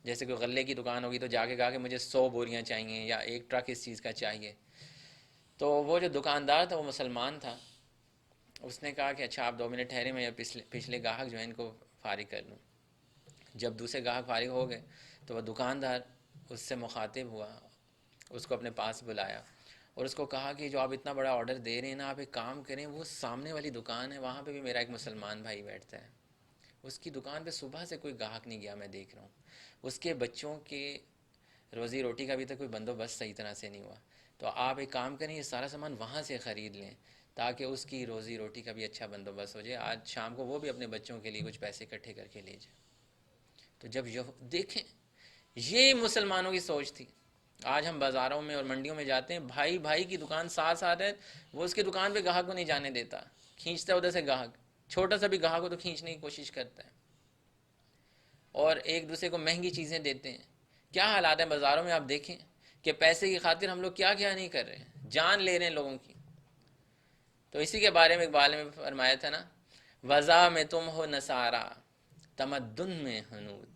جیسے کوئی غلے کی دکان ہوگی تو جا کے کہا کہ مجھے 100 بوریاں چاہیے یا ایک ٹرک اس چیز کا چاہیے. تو وہ جو دکاندار تھا وہ مسلمان تھا. اس نے کہا کہ اچھا آپ 2 منٹ ٹھہرے، میں پچھلے گاہک جو ہیں ان کو فارغ کر لوں. جب دوسرے گاہک فارغ ہو گئے تو وہ دکاندار اس سے مخاطب ہوا، اس کو اپنے پاس بلایا اور اس کو کہا کہ جو آپ اتنا بڑا آرڈر دے رہے ہیں نا، آپ ایک کام کریں، وہ سامنے والی دکان ہے وہاں پہ بھی میرا ایک مسلمان بھائی بیٹھتا ہے، اس کی دکان پہ صبح سے کوئی گاہک نہیں گیا، میں دیکھ رہا ہوں، اس کے بچوں کے روزی روٹی کا بھی تو کوئی بندوبست صحیح طرح سے نہیں ہوا. تو آپ ایک کام کریں، یہ سارا سامان وہاں سے خرید لیں تاکہ اس کی روزی روٹی کا بھی اچھا بندوبست ہو جائے، آج شام کو وہ بھی اپنے بچوں کے لیے کچھ پیسے اکٹھے کر کے لے جائے. تو جب دیکھیں یہ مسلمانوں کی سوچ تھی. آج ہم بازاروں میں اور منڈیوں میں جاتے ہیں، بھائی بھائی کی دکان ساتھ ساتھ ہے، وہ اس کی دکان پہ گاہک کو نہیں جانے دیتا، کھینچتا ہے ادھر سے گاہک، چھوٹا سا بھی گاہک ہو تو کھینچنے کی کوشش کرتا ہے، اور ایک دوسرے کو مہنگی چیزیں دیتے ہیں. کیا حالات ہیں بازاروں میں، آپ دیکھیں کہ پیسے کی خاطر ہم لوگ کیا کیا نہیں کر رہے ہیں، جان لے رہے ہیں لوگوں کی. تو اسی کے بارے میں اقبال میں فرمایا تھا نا، وضع میں تم ہو نصارا تمدن میں حنود.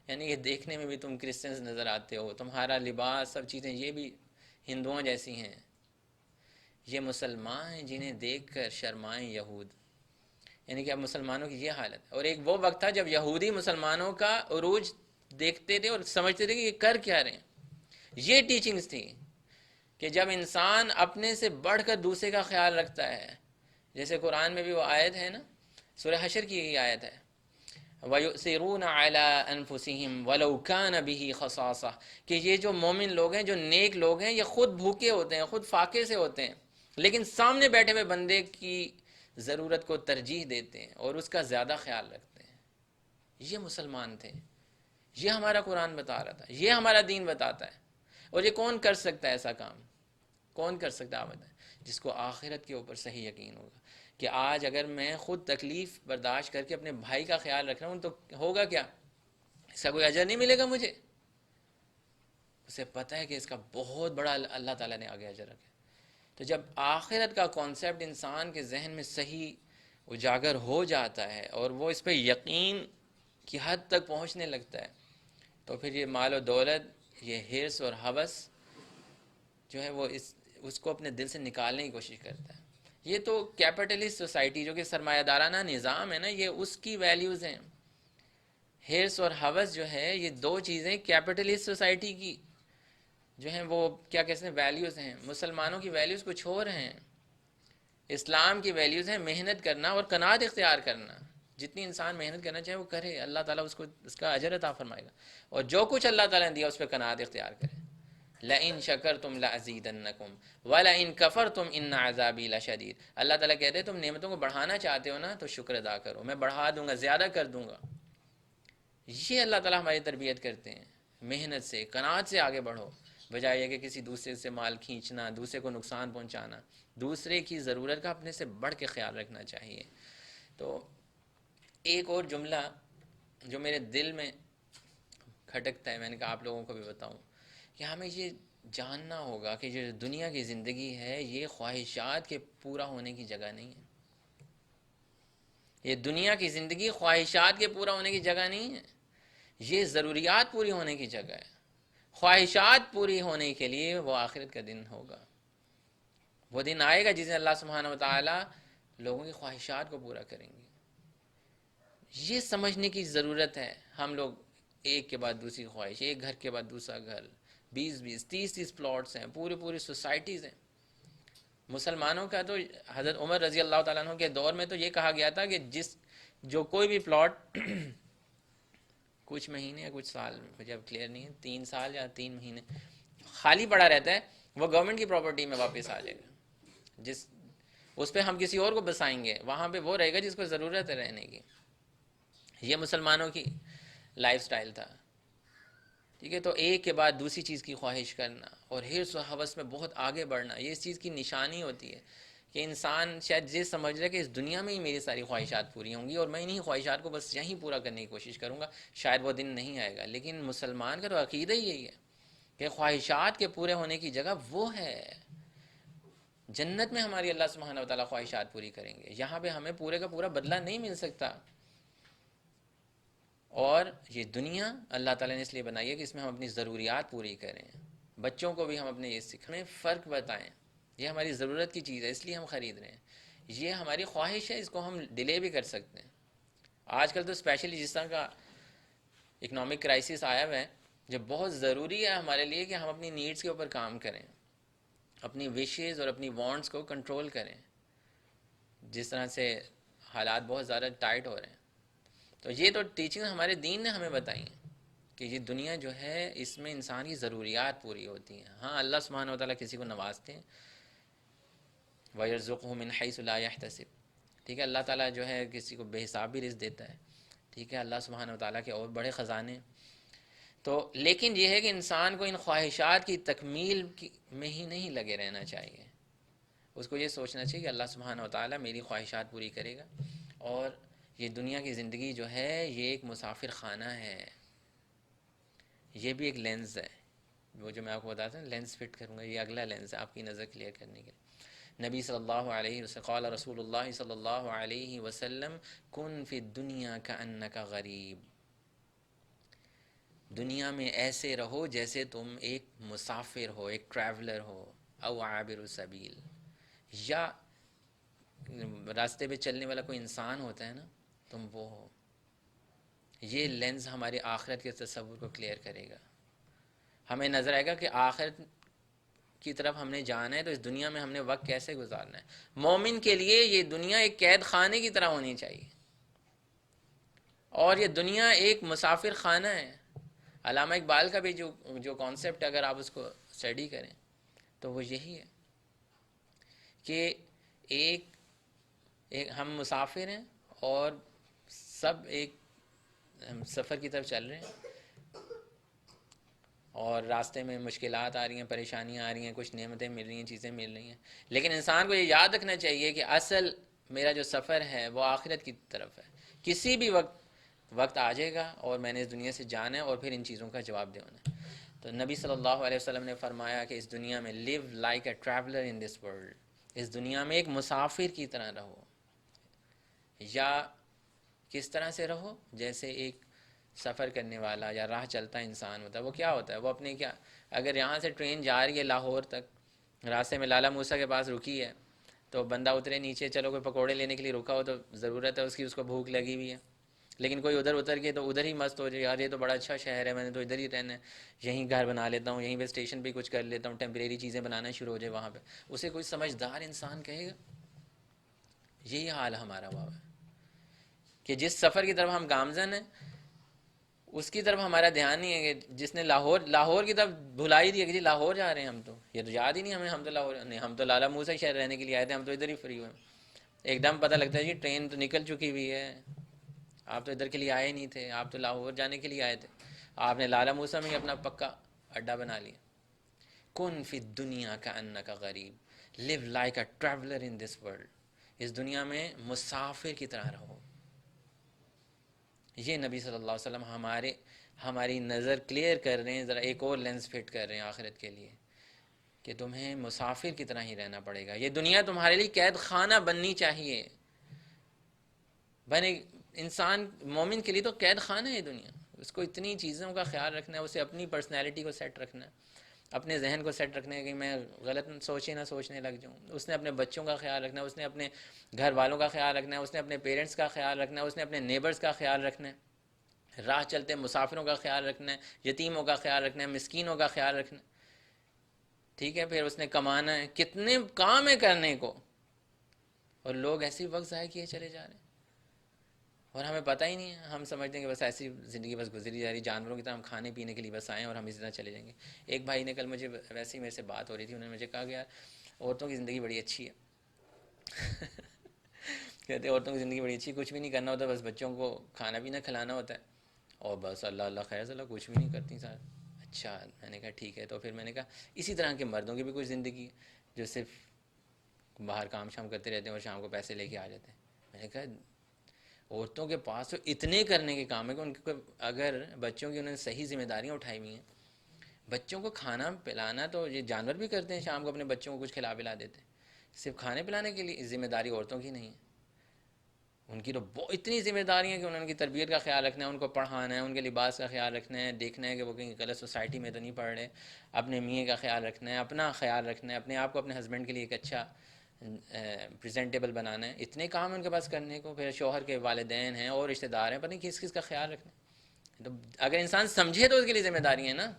یعنی کہ دیکھنے میں بھی تم کرسچنز نظر آتے ہو، تمہارا لباس سب چیزیں یہ بھی ہندوؤں جیسی ہیں. یہ مسلمان ہیں جنہیں دیکھ کر شرمائیں یہود. یعنی کہ اب مسلمانوں کی یہ حالت ہے. اور ایک وہ وقت تھا جب یہودی مسلمانوں کا عروج دیکھتے تھے اور سمجھتے تھے کہ یہ کر کیا رہے ہیں. یہ ٹیچنگز تھی کہ جب انسان اپنے سے بڑھ کر دوسرے کا خیال رکھتا ہے، جیسے قرآن میں بھی وہ آیت ہے نا، سورہ حشر کی یہ آیت ہے، وَيُؤْثِرُونَ عَلَىٰ أَنفُسِهِمْ وَلَوْ كَانَ بِهِ خَصَاصَةٌ، کہ یہ جو مومن لوگ ہیں، جو نیک لوگ ہیں، یہ خود بھوکے ہوتے ہیں، خود فاقے سے ہوتے ہیں، لیکن سامنے بیٹھے ہوئے بندے کی ضرورت کو ترجیح دیتے ہیں اور اس کا زیادہ خیال رکھتے ہیں. یہ مسلمان تھے. یہ ہمارا قرآن بتا رہا تھا، یہ ہمارا دین بتاتا ہے. اور یہ کون کر سکتا ہے ایسا کام؟ کون کر سکتا ہے؟ آپ بتائیں. جس کو آخرت کے اوپر صحیح یقین ہوگا کہ آج اگر میں خود تکلیف برداشت کر کے اپنے بھائی کا خیال رکھ رہا ہوں تو ہوگا کیا؟ اس کا کوئی اجر نہیں ملے گا مجھے. اسے پتہ ہے کہ اس کا بہت بڑا اللہ تعالیٰ نے آگے اجر رکھا ہے. تو جب آخرت کا کانسیپٹ انسان کے ذہن میں صحیح اجاگر ہو جاتا ہے اور وہ اس پہ یقین کی حد تک پہنچنے لگتا ہے تو پھر یہ مال و دولت، یہ حرص اور ہوس جو ہے وہ اس کو اپنے دل سے نکالنے کی کوشش کرتا ہے. یہ تو کیپٹلسٹ سوسائٹی جو کہ سرمایہ دارانہ نظام ہے نا، یہ اس کی ویلیوز ہیں. حرص اور ہوس جو ہے یہ دو چیزیں کیپٹلسٹ سوسائٹی کی جو ہیں وہ کیا کہتے ہیں ویلیوز ہیں. مسلمانوں کی ویلیوز کچھ اور ہیں. اسلام کی ویلیوز ہیں محنت کرنا اور قناعت اختیار کرنا. جتنی انسان محنت کرنا چاہے وہ کرے، اللہ تعالیٰ اس کو اس کا اجر عطا فرمائے گا. اور جو کچھ اللہ تعالیٰ نے دیا اس پہ قناعت اختیار کرے. لَإِن شَكَرْتُمْ لَأَزِيدَنَّكُمْ وَلَإِن كَفَرْتُمْ إِنَّ عَذَابِي لَشَدِيدٌ. اللہ تعالیٰ کہتے ہیں تم نعمتوں کو بڑھانا چاہتے ہو نا تو شکر ادا کرو، میں بڑھا دوں گا، زیادہ کر دوں گا. یہ اللہ تعالیٰ ہماری تربیت کرتے ہیں. محنت سے، قناعت سے آگے بڑھو، بجائے یہ کہ کسی دوسرے سے مال کھینچنا، دوسرے کو نقصان پہنچانا. دوسرے کی ضرورت کا اپنے سے بڑھ کے خیال رکھنا چاہیے. تو ایک اور جملہ جو میرے دل میں کھٹکتا ہے، میں نے کہا آپ لوگوں کو بھی بتاؤں، کہ ہمیں یہ جاننا ہوگا کہ جو دنیا کی زندگی ہے یہ خواہشات کے پورا ہونے کی جگہ نہیں ہے. یہ دنیا کی زندگی خواہشات کے پورا ہونے کی جگہ نہیں ہے، یہ ضروریات پوری ہونے کی جگہ ہے. خواہشات پوری ہونے کے لیے وہ آخرت کا دن ہوگا. وہ دن آئے گا جس دن اللہ سبحانہ وتعالی لوگوں کی خواہشات کو پورا کریں گے. یہ سمجھنے کی ضرورت ہے. ہم لوگ ایک کے بعد دوسری خواہش، ایک گھر کے بعد دوسرا گھر، 20 30 پلاٹس ہیں، پوری سوسائٹیز ہیں. مسلمانوں کا تو حضرت عمر رضی اللہ تعالیٰ عنہ کے دور میں تو یہ کہا گیا تھا کہ جو کوئی بھی پلاٹ کچھ مہینے یا کچھ سال، مجھے اب کلیئر نہیں ہے، 3 سال یا 3 مہینے خالی پڑا رہتا ہے وہ گورنمنٹ کی پراپرٹی میں واپس آ جائے گا. اس پہ ہم کسی اور کو بسائیں گے، وہاں پہ وہ رہے گا جس کو ضرورت ہے رہنے کی. یہ مسلمانوں کی لائف سٹائل تھا. ٹھیک ہے، تو ایک کے بعد دوسری چیز کی خواہش کرنا اور حرص و ہوس میں بہت آگے بڑھنا، یہ اس چیز کی نشانی ہوتی ہے کہ انسان شاید یہ سمجھ رہا ہے کہ اس دنیا میں ہی میری ساری خواہشات پوری ہوں گی اور میں انہیں خواہشات کو بس یہیں پورا کرنے کی کوشش کروں گا، شاید وہ دن نہیں آئے گا. لیکن مسلمان کا تو عقیدہ ہی یہی ہے کہ خواہشات کے پورے ہونے کی جگہ وہ ہے. جنت میں ہماری اللہ سبحانہ وتعالیٰ خواہشات پوری کریں گے. یہاں پہ ہمیں پورے کا پورا بدلہ نہیں مل سکتا. اور یہ دنیا اللہ تعالیٰ نے اس لیے بنائی ہے کہ اس میں ہم اپنی ضروریات پوری کریں. بچوں کو بھی ہم اپنے یہ سکھائیں، فرق بتائیں. یہ ہماری ضرورت کی چیز ہے اس لیے ہم خرید رہے ہیں. یہ ہماری خواہش ہے، اس کو ہم ڈیلے بھی کر سکتے ہیں. آج کل تو اسپیشلی جس طرح کا اکنامک کرائسس آیا ہوا ہے، جو بہت ضروری ہے ہمارے لیے کہ ہم اپنی نیڈس کے اوپر کام کریں، اپنی وشز اور اپنی وانٹس کو کنٹرول کریں. جس طرح سے حالات بہت زیادہ ٹائٹ ہو رہے ہیں، تو یہ تو ٹیچنگ ہمارے دین نے ہمیں بتائی ہیں کہ یہ دنیا جو ہے اس میں انسان کی ضروریات پوری ہوتی ہیں. ہاں اللہ سبحانہ وتعالیٰ کسی کو نوازتے ہیں، وَيَرْزُقْهُ مِنْ حَيْثُ لَا يَحْتَسِبْ. ٹھیک ہے، اللہ تعالیٰ جو ہے کسی کو بے حساب بھی رزق دیتا ہے. ٹھیک ہے، اللہ سبحانہ وتعالیٰ کے اور بڑے خزانے ہیں. تو لیکن یہ ہے کہ انسان کو ان خواہشات کی تکمیل میں ہی نہیں لگے رہنا چاہیے. اس کو یہ سوچنا چاہیے کہ اللہ سبحانہ وتعالیٰ میری خواہشات پوری کرے گا. اور یہ دنیا کی زندگی جو ہے یہ ایک مسافر خانہ ہے. یہ بھی ایک لینز ہے، وہ جو میں آپ کو بتاتا ہوں لینز فٹ کروں گا، یہ اگلا لینز ہے آپ کی نظر کلیئر کرنے کے لیے. نبی صلی اللہ علیہ وسلم قال رسول اللہ صلی اللہ علیہ وسلم کن فی الدنیا کأنک غریب. دنیا میں ایسے رہو جیسے تم ایک مسافر ہو، ایک ٹریولر ہو، او عابر السبیل، یا راستے پہ چلنے والا کوئی انسان ہوتا ہے نا، تم وہ ہو. یہ لینز ہماری آخرت کے تصور کو کلیئر کرے گا. ہمیں نظر آئے گا کہ آخرت کی طرف ہم نے جانا ہے تو اس دنیا میں ہم نے وقت کیسے گزارنا ہے. مومن کے لیے یہ دنیا ایک قید خانے کی طرح ہونی چاہیے اور یہ دنیا ایک مسافر خانہ ہے. علامہ اقبال کا بھی جو کانسیپٹ اگر آپ اس کو اسٹڈی کریں تو وہ یہی ہے کہ ایک ہم مسافر ہیں اور سب ایک سفر کی طرف چل رہے ہیں. اور راستے میں مشکلات آ رہی ہیں، پریشانیاں آ رہی ہیں، کچھ نعمتیں مل رہی ہیں، چیزیں مل رہی ہیں، لیکن انسان کو یہ یاد رکھنا چاہیے کہ اصل میرا جو سفر ہے وہ آخرت کی طرف ہے. کسی بھی وقت آ جائے گا اور میں نے اس دنیا سے جانا ہے اور پھر ان چیزوں کا جواب دینا ہے. تو نبی صلی اللہ علیہ وسلم نے فرمایا کہ اس دنیا میں live like a traveller in this world, اس دنیا میں ایک مسافر کی طرح رہو. یا کس طرح سے رہو؟ جیسے ایک سفر کرنے والا یا راہ چلتا انسان ہوتا ہے. وہ کیا ہوتا ہے؟ وہ اپنے کیا، اگر یہاں سے ٹرین جا رہی ہے لاہور تک، راستے میں لالا موسیٰ کے پاس رکی ہے، تو بندہ اترے نیچے، چلو کوئی پکوڑے لینے کے لیے رکا ہو تو ضرورت ہے اس کی، اس کو بھوک لگی ہوئی ہے، لیکن کوئی ادھر اتر کے تو ادھر ہی مست ہو جائے، یار یہ تو بڑا اچھا شہر ہے، میں نے تو ادھر ہی رہنا ہے، یہیں گھر بنا لیتا ہوں، یہیں پہ اسٹیشن پہ کچھ کر لیتا ہوں، ٹیمپریری چیزیں بنانا شروع ہو جائے وہاں پہ. اسے کوئی سمجھدار انسان کہے گا؟ یہی حال ہمارا ہوا ہے کہ جس سفر کی طرف ہم گامزن ہیں اس کی طرف ہمارا دھیان نہیں ہے. کہ جس نے لاہور کی طرف بھلا ہی دیا کہ جی لاہور جا رہے ہیں ہم، تو یہ تو یاد ہی نہیں ہمیں، ہم تو لاہور نہیں، ہم تو لالا موسیٰ شہر رہنے کے لیے آئے تھے، ہم تو ادھر ہی فری ہوئے. ایک دم پتہ لگتا ہے جی ٹرین تو نکل چکی ہوئی ہے، آپ تو ادھر کے لیے آئے نہیں تھے، آپ تو لاہور جانے کے لیے آئے تھے، آپ نے لالا موسیٰ میں ہی اپنا پکا اڈا بنا لیا. کن فی الدنیا کأنک غریب، live like a traveller in this world, اس دنیا میں مسافر کی طرح رہو. یہ نبی صلی اللہ علیہ وسلم ہماری نظر کلیئر کر رہے ہیں، ذرا ایک اور لینس فٹ کر رہے ہیں آخرت کے لیے، کہ تمہیں مسافر کی طرح ہی رہنا پڑے گا. یہ دنیا تمہارے لیے قید خانہ بننی چاہیے. بنے انسان مومن کے لیے تو قید خانہ ہے دنیا. اس کو اتنی چیزوں کا خیال رکھنا ہے، اسے اپنی پرسنالٹی کو سیٹ رکھنا ہے، اپنے ذہن کو سیٹ رکھنا ہے کہ میں غلط سوچنے لگ جاؤں. اس نے اپنے بچوں کا خیال رکھنا ہے، اس نے اپنے گھر والوں کا خیال رکھنا ہے، اس نے اپنے پیرنٹس کا خیال رکھنا ہے، اس نے اپنے نیبرز کا خیال رکھنا ہے، راہ چلتے مسافروں کا خیال رکھنا ہے، یتیموں کا خیال رکھنا ہے، مسکینوں کا خیال رکھنا ہے. ٹھیک ہے، پھر اس نے کمانا ہے، کتنے کام ہے کرنے کو، اور لوگ ایسے ہی وقت ضائع کیے چلے جا رہے ہیں اور ہمیں پتہ ہی نہیں ہے. ہم سمجھتے ہیں کہ بس ایسی زندگی بس گزری جا رہی، جانوروں کی طرح ہم کھانے پینے کے لیے بس آئیں اور ہم اسی طرح چلے جائیں گے. ایک بھائی نے کل مجھے ویسے ہی میرے سے بات ہو رہی تھی، انہوں نے مجھے کہا کہ یار عورتوں کی زندگی بڑی اچھی ہے. کہتے عورتوں کی زندگی بڑی اچھی، کچھ بھی نہیں کرنا ہوتا، بس بچوں کو کھانا پینا کھلانا ہوتا ہے اور بس اللہ اللہ خیر اللہ، کچھ بھی نہیں کرتی سر. اچھا، میں نے کہا ٹھیک ہے. تو پھر میں نے کہا اسی طرح کے مردوں کی بھی کچھ زندگی ہے جو صرف باہر کام شام کرتے رہتے ہیں اور شام کو پیسے لے کے آ جاتے ہیں. میں نے کہا عورتوں کے پاس تو اتنے کرنے کے کام ہے کہ ان کو اگر بچوں کی انہوں نے صحیح ذمہ داریاں اٹھائی ہوئی ہیں، بچوں کو کھانا پلانا تو یہ جانور بھی کرتے ہیں، شام کو اپنے بچوں کو کچھ کھلا پلا دیتے ہیں. صرف کھانے پلانے کے لیے ذمہ داری عورتوں کی نہیں ہے، ان کی تو اتنی ذمہ داری ہیں کہ انہوں نے ان کی تربیت کا خیال رکھنا ہے، ان کو پڑھانا ہے، ان کے لباس کا خیال رکھنا ہے، دیکھنا ہے کہ وہ کہیں غلط سوسائٹی میں تو نہیں پڑھ رہے، اپنے میاں کا خیال رکھنا ہے، اپنا خیال رکھنا ہے، اپنے آپ کو اپنے ہسبینڈ کے لیے ایک اچھا پریزنٹیبل بنانا ہے. اتنے کام ہیں ان کے پاس کرنے کو. پھر شوہر کے والدین ہیں اور رشتہ دار ہیں، پتہ نہیں کس کس کا خیال رکھنا ہے. تو اگر انسان سمجھے تو اس کے لیے ذمہ داری ہے نا.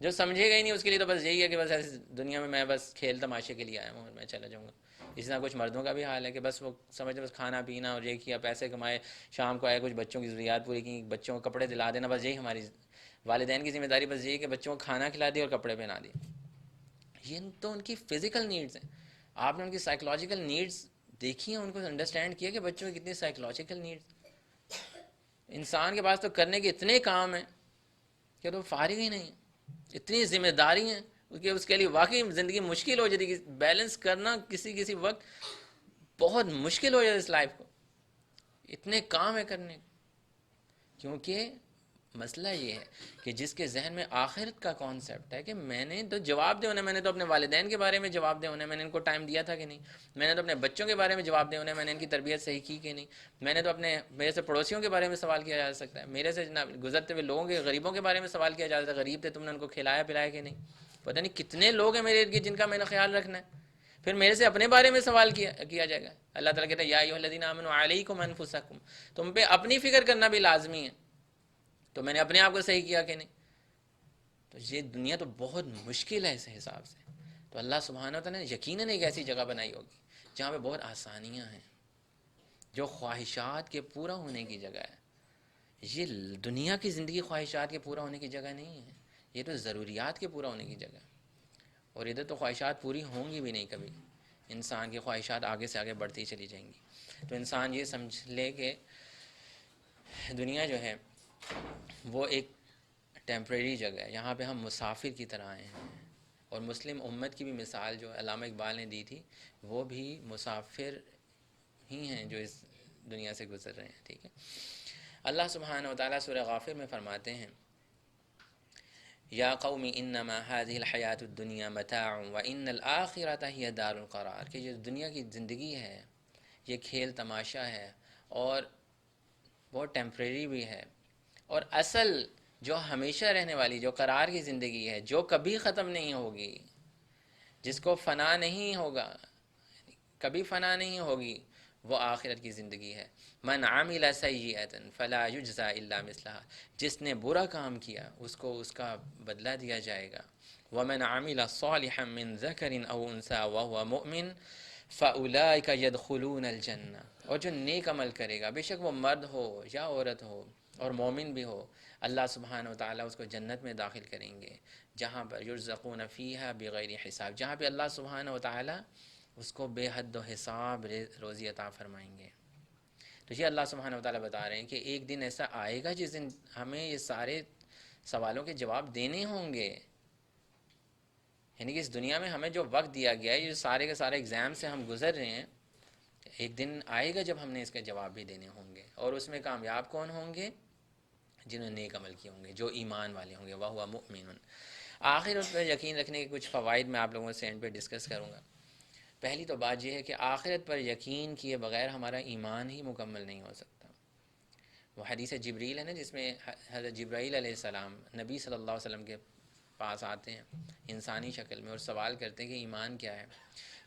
جو سمجھے گا ہی نہیں اس کے لیے تو بس یہی ہے کہ بس ایسی دنیا میں بس کھیل تماشے کے لیے آیا ہوں اور میں چلا جاؤں گا. اسی طرح کچھ مردوں کا بھی حال ہے کہ بس وہ سمجھتے بس کھانا پینا اور یہ کیا، پیسے کمائے، شام کو آئے، کچھ بچوں کی ضروریات پوری کی، بچوں کو کپڑے دلا دینا، بس یہی ہماری والدین کی ذمہ داری. بس یہی کہ بچوں کو کھانا کھلا دیا اور کپڑے پہنا دیے. یہ تو ان کی فزیکل نیڈز ہیں. آپ نے ان کی سائیکلوجیکل نیڈز دیکھی ہیں، ان کو انڈرسٹینڈ کیا کہ بچوں کی کتنی سائیکلوجیکل نیڈز. انسان کے پاس تو کرنے کے اتنے کام ہیں کہ تو فارغ ہی نہیں، اتنی ذمہ داری ہیں کہ اس کے لیے واقعی زندگی مشکل ہو جاتی ہے. بیلنس کرنا کسی وقت بہت مشکل ہو جاتا ہے اس لائف کو، اتنے کام ہے کرنے. کیونکہ مسئلہ یہ ہے کہ جس کے ذہن میں آخرت کا کانسیپٹ ہے کہ میں نے تو جواب دے ہونا، میں نے تو اپنے والدین کے بارے میں جواب دے ہونا، میں نے ان کو ٹائم دیا تھا کہ نہیں، میں نے تو اپنے بچوں کے بارے میں جواب دے ہونا، میں نے ان کی تربیت صحیح کی کہ نہیں، میں نے تو میرے سے پڑوسیوں کے بارے میں سوال کیا جا سکتا ہے، میرے سے گزرتے ہوئے لوگوں کے غریبوں کے بارے میں سوال کیا جا سکتا ہے، غریب تھے تم نے ان کو کھلایا پلایا کہ نہیں. پتہ نہیں کتنے لوگ ہیں میرے ارد گرد جن کا میں نے خیال رکھنا ہے. پھر میرے سے اپنے بارے میں سوال کیا جائے گا. اللہ تعالیٰ کہتا ہے یا ایھا الذین آمنوا علیکم انفسکم، تم پہ اپنی فکر کرنا بھی لازمی ہے. تو میں نے اپنے آپ کو صحیح کیا کہ نہیں. تو یہ دنیا تو بہت مشکل ہے اس حساب سے. تو اللہ سبحانہ وتعالیٰ نے یقیناً ایک ایسی جگہ بنائی ہوگی جہاں پہ بہت آسانیاں ہیں، جو خواہشات کے پورا ہونے کی جگہ ہے. یہ دنیا کی زندگی خواہشات کے پورا ہونے کی جگہ نہیں ہے، یہ تو ضروریات کے پورا ہونے کی جگہ ہے. اور ادھر تو خواہشات پوری ہوں گی بھی نہیں کبھی، انسان کی خواہشات آگے سے آگے بڑھتی چلی جائیں گی. تو انسان یہ سمجھ لے کہ دنیا جو ہے وہ ایک ٹیمپریری جگہ ہے، یہاں پہ ہم مسافر کی طرح آئے ہیں. اور مسلم امت کی بھی مثال جو علامہ اقبال نے دی تھی، وہ بھی مسافر ہی ہیں جو اس دنیا سے گزر رہے ہیں. ٹھیک ہے. اللہ سبحانہ و تعالیٰ سورہ غافر میں فرماتے ہیں یا قوم انما هذه الحیات الدنیا متاع وان الآخرۃ ہی دار القرار، کہ جو دنیا کی زندگی ہے یہ کھیل تماشا ہے اور بہت ٹیمپریری بھی ہے، اور اصل جو ہمیشہ رہنے والی، جو قرار کی زندگی ہے، جو کبھی ختم نہیں ہوگی، جس کو فنا نہیں ہوگا، کبھی فنا نہیں ہوگی، وہ آخرت کی زندگی ہے. من عمل سیئۃ فلا یجزی الا مثلها، جس نے برا کام کیا اس کو اس کا بدلہ دیا جائے گا. ومن عمل صالحا من ذکر او انثی وهو مؤمن فاولئک يدخلون الجنہ، اور جو نیک عمل کرے گا، بے شک وہ مرد ہو یا عورت ہو اور مومن بھی ہو، اللہ سبحانہ و تعالیٰ اس کو جنت میں داخل کریں گے، جہاں پر یرزقون فیہا بغیر حساب، جہاں پہ اللہ سبحانہ و تعالیٰ اس کو بے حد و حساب روزی عطا فرمائیں گے. تو یہ اللہ سبحانہ و تعالیٰ بتا رہے ہیں کہ ایک دن ایسا آئے گا جس دن ہمیں یہ سارے سوالوں کے جواب دینے ہوں گے. یعنی کہ اس دنیا میں ہمیں جو وقت دیا گیا ہے، یہ سارے کے سارے ایگزام سے ہم گزر رہے ہیں، ایک دن آئے گا جب ہم نے اس کے جواب بھی دینے ہوں گے. اور اس میں کامیاب کون ہوں گے؟ جنہوں نے نیک عمل کیے ہوں گے، جو ایمان والے ہوں گے. وَهُوَ مُؤْمِنٌ. آخر اس پر یقین رکھنے کے کچھ فوائد میں آپ لوگوں سے اینڈ پہ ڈسکس کروں گا. پہلی تو بات یہ ہے کہ آخرت پر یقین کیے بغیر ہمارا ایمان ہی مکمل نہیں ہو سکتا. وہ حدیث جبریل ہے نا، جس میں حضرت جبرائیل علیہ السلام نبی صلی اللہ علیہ وسلم کے پاس آتے ہیں انسانی شکل میں اور سوال کرتے ہیں کہ ایمان کیا ہے.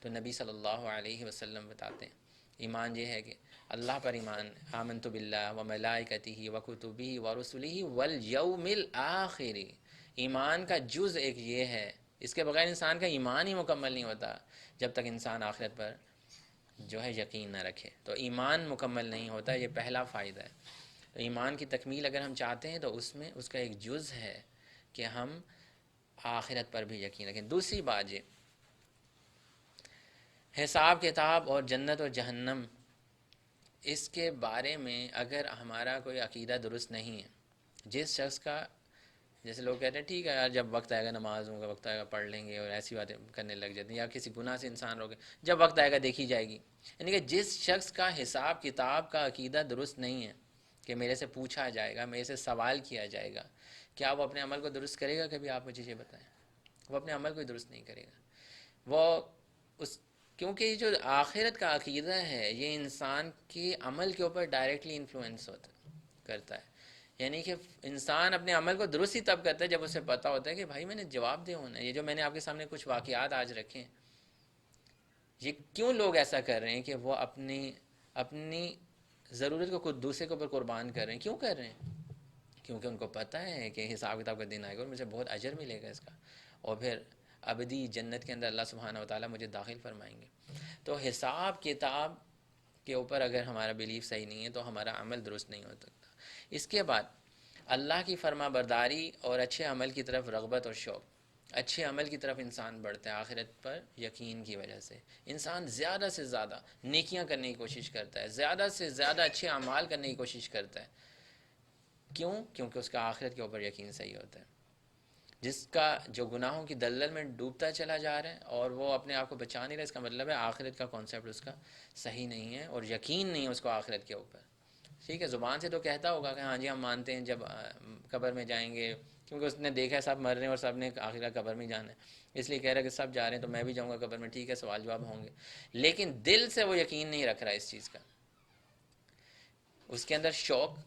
تو نبی صلی اللہ علیہ وسلم بتاتے ہیں ایمان یہ ہے کہ اللہ پر ایمان، آمنت باللہ و ملائکتہ و کتبہ و رسلہ والیوم الآخر. ایمان کا جز ایک یہ ہے، اس کے بغیر انسان کا ایمان ہی مکمل نہیں ہوتا جب تک انسان آخرت پر جو ہے یقین نہ رکھے. تو ایمان مکمل نہیں ہوتا، یہ پہلا فائدہ ہے. تو ایمان کی تکمیل اگر ہم چاہتے ہیں تو اس میں اس کا ایک جز ہے کہ ہم آخرت پر بھی یقین رکھیں. دوسری بات یہ حساب کتاب اور جنت اور جہنم، اس کے بارے میں اگر ہمارا کوئی عقیدہ درست نہیں ہے، جس شخص کا، جیسے لوگ کہتے ہیں ٹھیک ہے یار جب وقت آئے گا نمازوں کا وقت آئے گا پڑھ لیں گے، اور ایسی باتیں کرنے لگ جاتے ہیں، یا کسی گناہ سے انسان روکے جب وقت آئے گا دیکھی جائے گی. یعنی کہ جس شخص کا حساب کتاب کا عقیدہ درست نہیں ہے کہ میرے سے پوچھا جائے گا، میرے سے سوال کیا جائے گا، کیا وہ اپنے عمل کو درست کرے گا؟ کبھی آپ مجھے یہ بتائیں. وہ اپنے عمل کو درست نہیں کرے گا. وہ اس کیونکہ یہ جو آخرت کا عقیدہ ہے یہ انسان کے عمل کے اوپر ڈائریکٹلی انفلوئنس کرتا ہے. یعنی کہ انسان اپنے عمل کو درست ہی تب کرتا ہے جب اسے پتہ ہوتا ہے کہ بھائی میں نے جواب دے ہونا ہے. یہ جو میں نے آپ کے سامنے کچھ واقعات آج رکھے ہیں، یہ کیوں لوگ ایسا کر رہے ہیں کہ وہ اپنی ضرورت کو خود دوسرے کے اوپر قربان کر رہے ہیں؟ کیوں کر رہے ہیں؟ کیونکہ ان کو پتہ ہے کہ حساب کتاب کا دن آئے گا اور مجھے بہت اجر ملے گا اس کا، اور پھر ابدی جنت کے اندر اللہ سبحانہ و تعالیٰ مجھے داخل فرمائیں گے. تو حساب کتاب کے اوپر اگر ہمارا بلیف صحیح نہیں ہے تو ہمارا عمل درست نہیں ہو سکتا. اس کے بعد اللہ کی فرما برداری اور اچھے عمل کی طرف رغبت اور شوق. اچھے عمل کی طرف انسان بڑھتا ہے آخرت پر یقین کی وجہ سے. انسان زیادہ سے زیادہ نیکیاں کرنے کی کوشش کرتا ہے، زیادہ سے زیادہ اچھے اعمال کرنے کی کوشش کرتا ہے. کیوں؟ کیونکہ اس کا آخرت کے اوپر یقین صحیح ہوتا ہے. جس کا جو گناہوں کی دلدل میں ڈوبتا چلا جا رہا ہے اور وہ اپنے آپ کو بچا نہیں رہا، اس کا مطلب ہے آخرت کا کانسیپٹ اس کا صحیح نہیں ہے اور یقین نہیں ہے اس کو آخرت کے اوپر. ٹھیک ہے، زبان سے تو کہتا ہوگا کہ ہاں جی ہم مانتے ہیں جب قبر میں جائیں گے، کیونکہ اس نے دیکھا ہے سب مر رہے ہیں اور سب نے آخرت قبر میں جانا ہے، اس لیے کہہ رہا ہے کہ سب جا رہے ہیں تو میں بھی جاؤں گا قبر میں. ٹھیک ہے، سوال جواب ہوں گے، لیکن دل سے وہ یقین نہیں رکھ رہا اس چیز کا. اس کے اندر شوق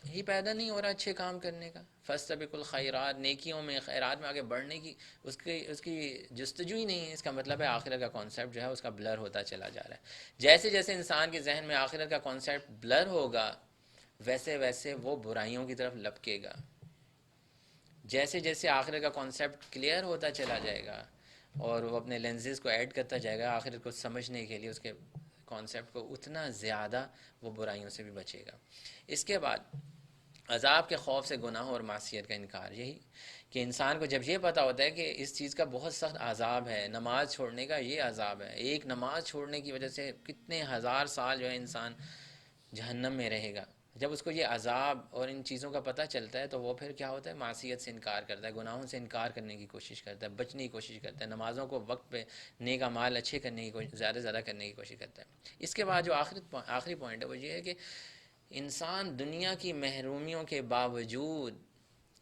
ہی پیدا نہیں ہو رہا اچھے کام کرنے کا. فاستبقوا الخیرات، نیکیوں میں خیرات میں آگے بڑھنے کی اس کی جستجو ہی نہیں ہے. اس کا مطلب ہے آخرت کا کانسیپٹ جو ہے اس کا بلر ہوتا چلا جا رہا ہے. جیسے جیسے انسان کے ذہن میں آخرت کا کانسیپٹ بلر ہوگا ویسے ویسے وہ برائیوں کی طرف لپکے گا. جیسے جیسے آخرت کا کانسیپٹ کلیئر ہوتا چلا جائے گا اور وہ اپنے لینزز کو ایڈ کرتا جائے گا آخرت کو سمجھنے کے لیے اس کے کانسیپٹ کو، اتنا زیادہ وہ برائیوں سے بھی بچے گا. اس کے بعد عذاب کے خوف سے گناہ اور معصیت کا انکار. یہی کہ انسان کو جب یہ پتہ ہوتا ہے کہ اس چیز کا بہت سخت عذاب ہے، نماز چھوڑنے کا یہ عذاب ہے، ایک نماز چھوڑنے کی وجہ سے کتنے ہزار سال جو ہے انسان جہنم میں رہے گا، جب اس کو یہ عذاب اور ان چیزوں کا پتہ چلتا ہے تو وہ پھر کیا ہوتا ہے، معصیت سے انکار کرتا ہے، گناہوں سے انکار کرنے کی کوشش کرتا ہے، بچنے کی کوشش کرتا ہے، نمازوں کو وقت پہ، نیک اعمال اچھے کرنے کی کوشش، زیادہ سے زیادہ کرنے کی کوشش کرتا ہے۔ اس کے بعد جو آخری پوائنٹ ہے وہ یہ ہے کہ انسان دنیا کی محرومیوں کے باوجود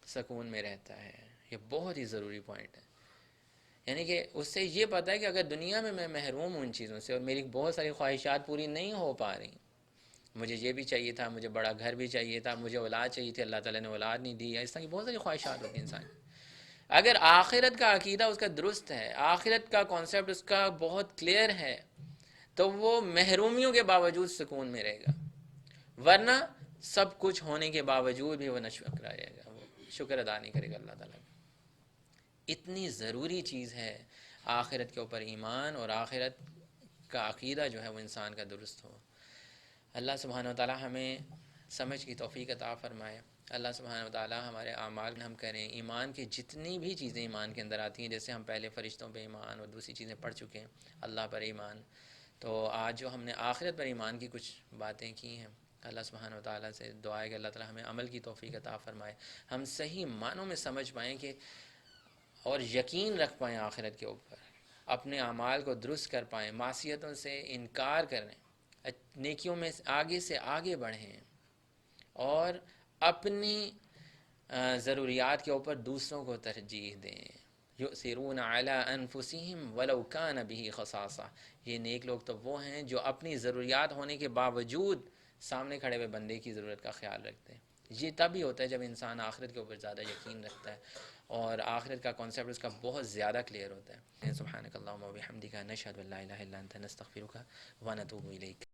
سکون میں رہتا ہے۔ یہ بہت ہی ضروری پوائنٹ ہے، یعنی کہ اس سے یہ پتہ ہے کہ اگر دنیا میں محروم ہوں ان چیزوں سے اور میری بہت ساری خواہشات پوری نہیں ہو پا رہی، مجھے یہ بھی چاہیے تھا، مجھے بڑا گھر بھی چاہیے تھا، مجھے اولاد چاہیے تھی، اللہ تعالیٰ نے اولاد نہیں دی، اس طرح کی بہت ساری خواہشات ہوتی ہیں انسان کی۔ اگر آخرت کا عقیدہ اس کا درست ہے، آخرت کا کانسیپٹ اس کا بہت کلیئر ہے، تو وہ محرومیوں کے باوجود سکون میں رہے گا، ورنہ سب کچھ ہونے کے باوجود بھی وہ ناشکر رہے گا، وہ شکر ادا نہیں کرے گا اللہ تعالیٰ کا۔ اتنی ضروری چیز ہے آخرت کے اوپر ایمان، اور آخرت کا عقیدہ جو ہے وہ انسان کا درست ہو۔ اللہ سبحانہ و تعالی ہمیں سمجھ کی توفیق عطا فرمائے۔ اللہ سبحانہ و تعالی ہمارے اعمال ہم کریں، ایمان کی جتنی بھی چیزیں ایمان کے اندر آتی ہیں، جیسے ہم پہلے فرشتوں پہ ایمان اور دوسری چیزیں پڑھ چکے ہیں، اللہ پر ایمان، تو آج جو ہم نے آخرت پر ایمان کی کچھ باتیں کی ہیں، اللہ سبحانہ و تعالیٰ سے دعا ہے کہ اللہ تعالیٰ ہمیں عمل کی توفیق عطا فرمائے، ہم صحیح معنوں میں سمجھ پائیں کہ اور یقین رکھ پائیں آخرت کے اوپر، اپنے اعمال کو درست کر پائیں، معصیتوں سے انکار کریں، نیکیوں میں سے آگے بڑھیں، اور اپنی ضروریات کے اوپر دوسروں کو ترجیح دیں۔ یؤثرون علی انفسہم ولو کان بہ خصاصہ، یہ نیک لوگ تو وہ ہیں جو اپنی ضروریات ہونے کے باوجود سامنے کھڑے ہوئے بندے کی ضرورت کا خیال رکھتے ہیں۔ یہ تب ہی ہوتا ہے جب انسان آخرت کے اوپر زیادہ یقین رکھتا ہے اور آخرت کا کانسیپٹ اس کا بہت زیادہ کلیئر ہوتا ہے۔ سبحانک اللہم و بحمدک، نشہد ان لا الہ الا انت، نستغفرک و نتوب الیک۔